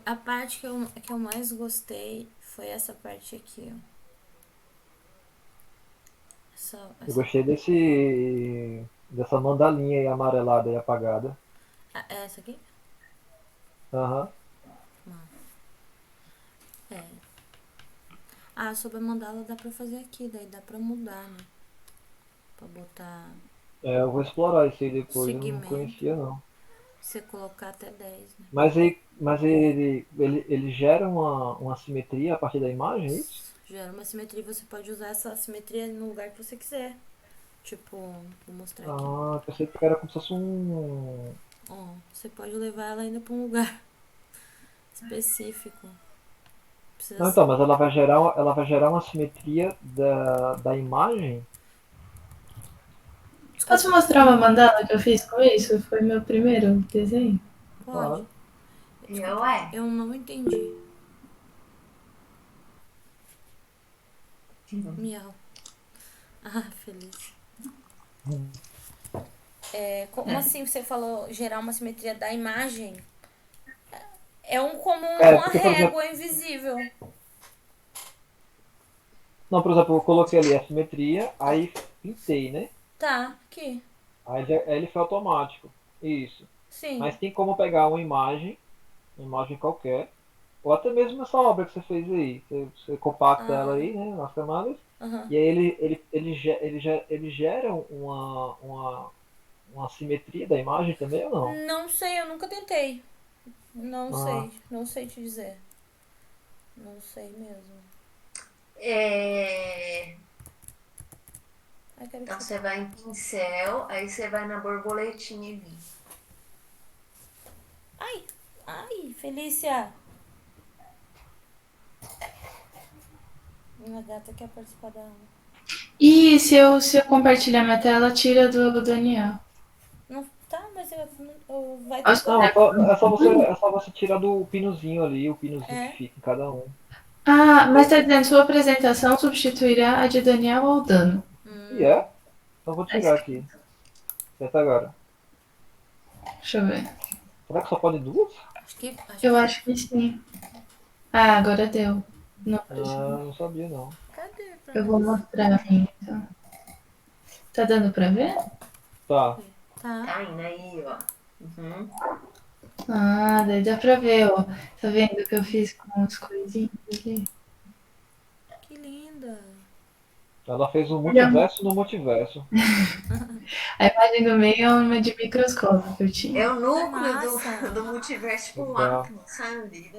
A parte que eu mais gostei foi essa parte aqui, ó. Eu gostei dessa mandalinha aí amarelada e apagada. É essa aqui? Aham. É. Ah, sobre a mandala dá pra fazer aqui, daí dá pra mudar, né? Pra botar É, eu vou explorar isso aí depois, eu não segmento. conhecia não. Você colocar até 10, né? Mas ele gera uma simetria a partir da imagem, é isso? Gera uma simetria e você pode usar essa simetria no lugar que você quiser. Tipo, vou mostrar aqui. Ah, pensei que era como se fosse um. Ó, você pode levar ela ainda pra um lugar específico. Precisa Não, então, mas ela vai gerar uma simetria da imagem. Posso Desculpa, mostrar uma mandala que eu fiz com isso? Foi meu primeiro desenho. pode. Claro. Desculpa, Ué. eu não entendi. Miau. Ah, feliz. Como assim você falou gerar uma simetria da imagem? É como É, uma porque, por exemplo, régua invisível. não, por exemplo, eu coloquei ali a simetria, aí pintei, né? Tá, aqui. Aí ele foi automático. Isso. Sim. Mas tem como pegar uma imagem qualquer, ou até mesmo essa obra que você fez aí. Você compacta ela Ah, aí, né, nas camadas, aham. e aí ele gera uma simetria da imagem também ou não? Não sei, eu nunca tentei. Ah, Não sei te dizer. Não sei mesmo. Ai, quero que Então você... você vai em pincel, aí você vai na borboletinha ali. Ai, Felícia! Minha gata quer participar da aula. E se eu compartilhar minha tela, tira do Daniel. Não, tá, mas vai ter Posso como. não, olhar? é só você tirar do pinozinho ali, o pinozinho que É. fica em cada um. Ah, mas tá dizendo, sua apresentação substituirá a de Daniel Aldano. E é? Então vou Tá tirar aqui. escrito. Até agora. Deixa eu ver. Será que só pode duas? Acho Eu que. acho que sim. Ah, agora deu. Não, Ah, não sabia não. Cadê pra eu vou nós? mostrar a minha, então. Tá dando pra ver? Tá. Tá. Tá indo aí, ó. Uhum. Ah, daí dá pra ver, ó. Tá vendo o que eu fiz com as coisinhas ali? Que linda. Ela fez um Olha, multiverso no multiverso. a imagem do meio é uma de microscópio que eu É tinha. o Que núcleo massa. do multiverso tipo um Legal. átomo, sabe?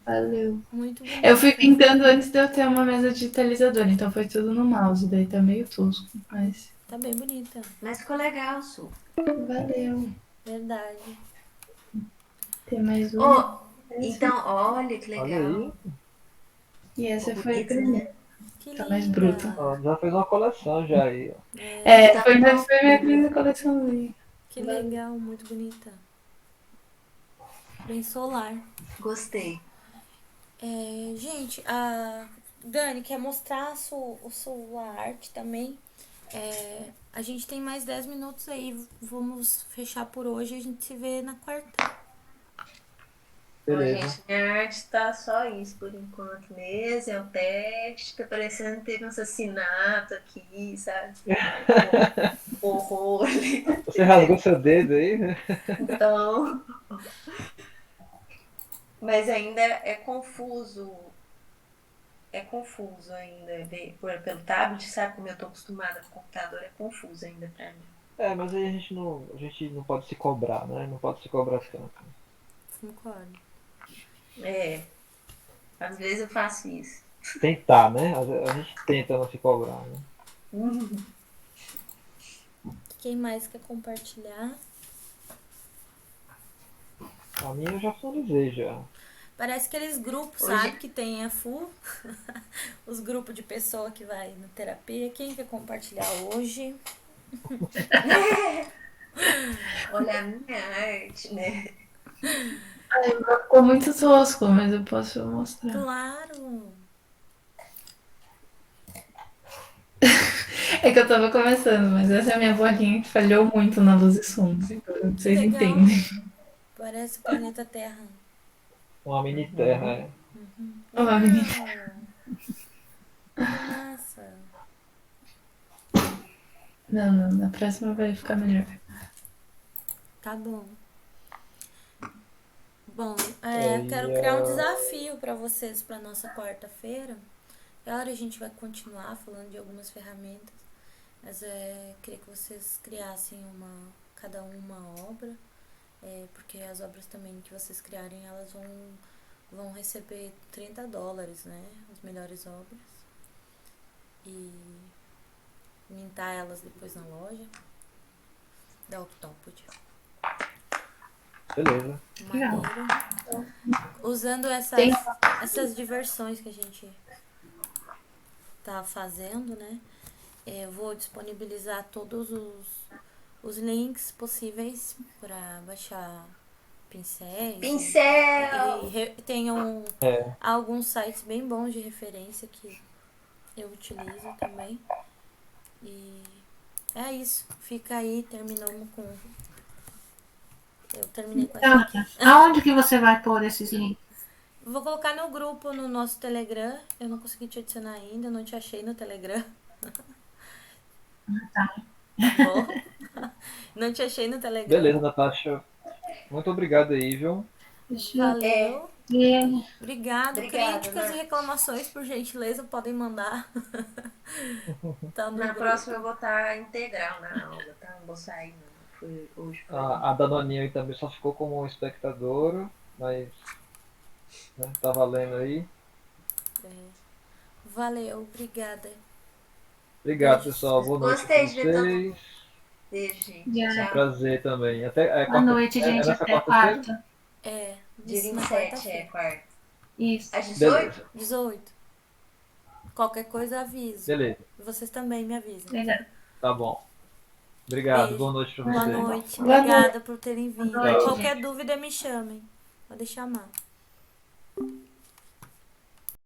Valeu. Muito Eu fui bonita. pintando antes de eu ter uma mesa digitalizadora, então foi tudo no mouse, daí tá meio tosco, mas Tá bem bonita. Mas ficou legal, Su. valeu. Verdade. Tem mais uma. Oh, Essa. então, olha que Olha aí. legal. E Ficou essa foi a bonito, primeira. né? Que Tá mais linda. bruta. Ela já fez uma coleção já aí, ó. É, É, Tá foi minha primeira coleçãozinha. que Valeu. legal, muito bonita. Bem solar. Gostei. Gente, a Dani quer mostrar a sua arte também. A gente tem mais 10 minutos aí. Vamos fechar por hoje e a gente se vê na quarta. Ó, Beleza. gente, minha arte tá só isso por enquanto mesmo. É um teste. Tá parecendo que teve um assassinato aqui, sabe? Horror. Você rasgou seu dedo aí, né? Então, mas ainda é confuso. É confuso ainda. Pelo tablet, sabe? Como eu tô acostumada com o computador, é confuso ainda pra mim. É, mas aí a gente não pode se cobrar, né? Não pode se cobrar tanto. Concordo. É, às vezes eu faço isso. Tentar, né? A gente tenta não se cobrar, né? Quem mais quer compartilhar? A minha eu já finalizei já. Parece aqueles grupos, sabe? Hoje, Que tem a FU. Os grupos de pessoa que vai na terapia. Quem quer compartilhar hoje? olha a minha arte, né? Ficou muito tosco, mas eu posso mostrar. Claro! É que eu tava começando, mas essa é a minha bolinha que falhou muito na luz e sombra. Então Que vocês legal! entendem. Parece o planeta Terra. Uma mini terra, é. Ó, menina. Uau! Que massa! Não, não, na próxima vai ficar melhor. Tá bom. Bom, quero Aí, criar um desafio para vocês para nossa quarta-feira. Agora a gente vai continuar falando de algumas ferramentas, mas queria que vocês criassem cada uma obra, porque as obras também que vocês criarem, elas vão receber $30, né? As melhores obras. E mintar elas depois na loja da Octopod. Beleza. Legal. Maneiro. Usando Tem- essas diversões que a gente tá fazendo, né? Eu vou disponibilizar todos os links possíveis para baixar pincéis. Pincel! Tem É. alguns sites bem bons de referência que eu utilizo também. E é isso. Fica aí, terminamos com. Eu terminei com essa Então, aqui. aonde que você vai pôr esses links? Vou colocar no grupo no nosso Telegram. Eu não consegui te adicionar ainda, eu não te achei no Telegram. Tá. Vou. Não te achei no Telegram. Beleza, Natasha. Muito obrigado aí, viu? Deixa eu Valeu. ver. Obrigado. Obrigada, Críticas né? e reclamações, por gentileza, podem mandar. Tá no Na grupo. próxima eu vou estar integral na aula, tá? Não vou sair, não. Hoje foi. A Danoninha aí também só ficou como espectadora, mas né, tá valendo aí. Valeu, obrigada. Obrigado, Beijo. pessoal. Boa noite Gostei pra de ver todo vocês. Beijo, gente. Yeah. Tchau. Prazer também. Boa noite, gente. nessa Até quarta-feira? quarta. É, Dia isso na 27 é quarta-feira. quarta. Isso. Às 18? Beleza. 18. Qualquer coisa aviso. Beleza. Vocês também me avisam. Legal. Tá bom. Obrigado. Beijo. Boa noite pra Boa vocês. noite. Boa Obrigada por terem vindo. Boa noite, Qualquer gente. dúvida me chamem. Pode chamar.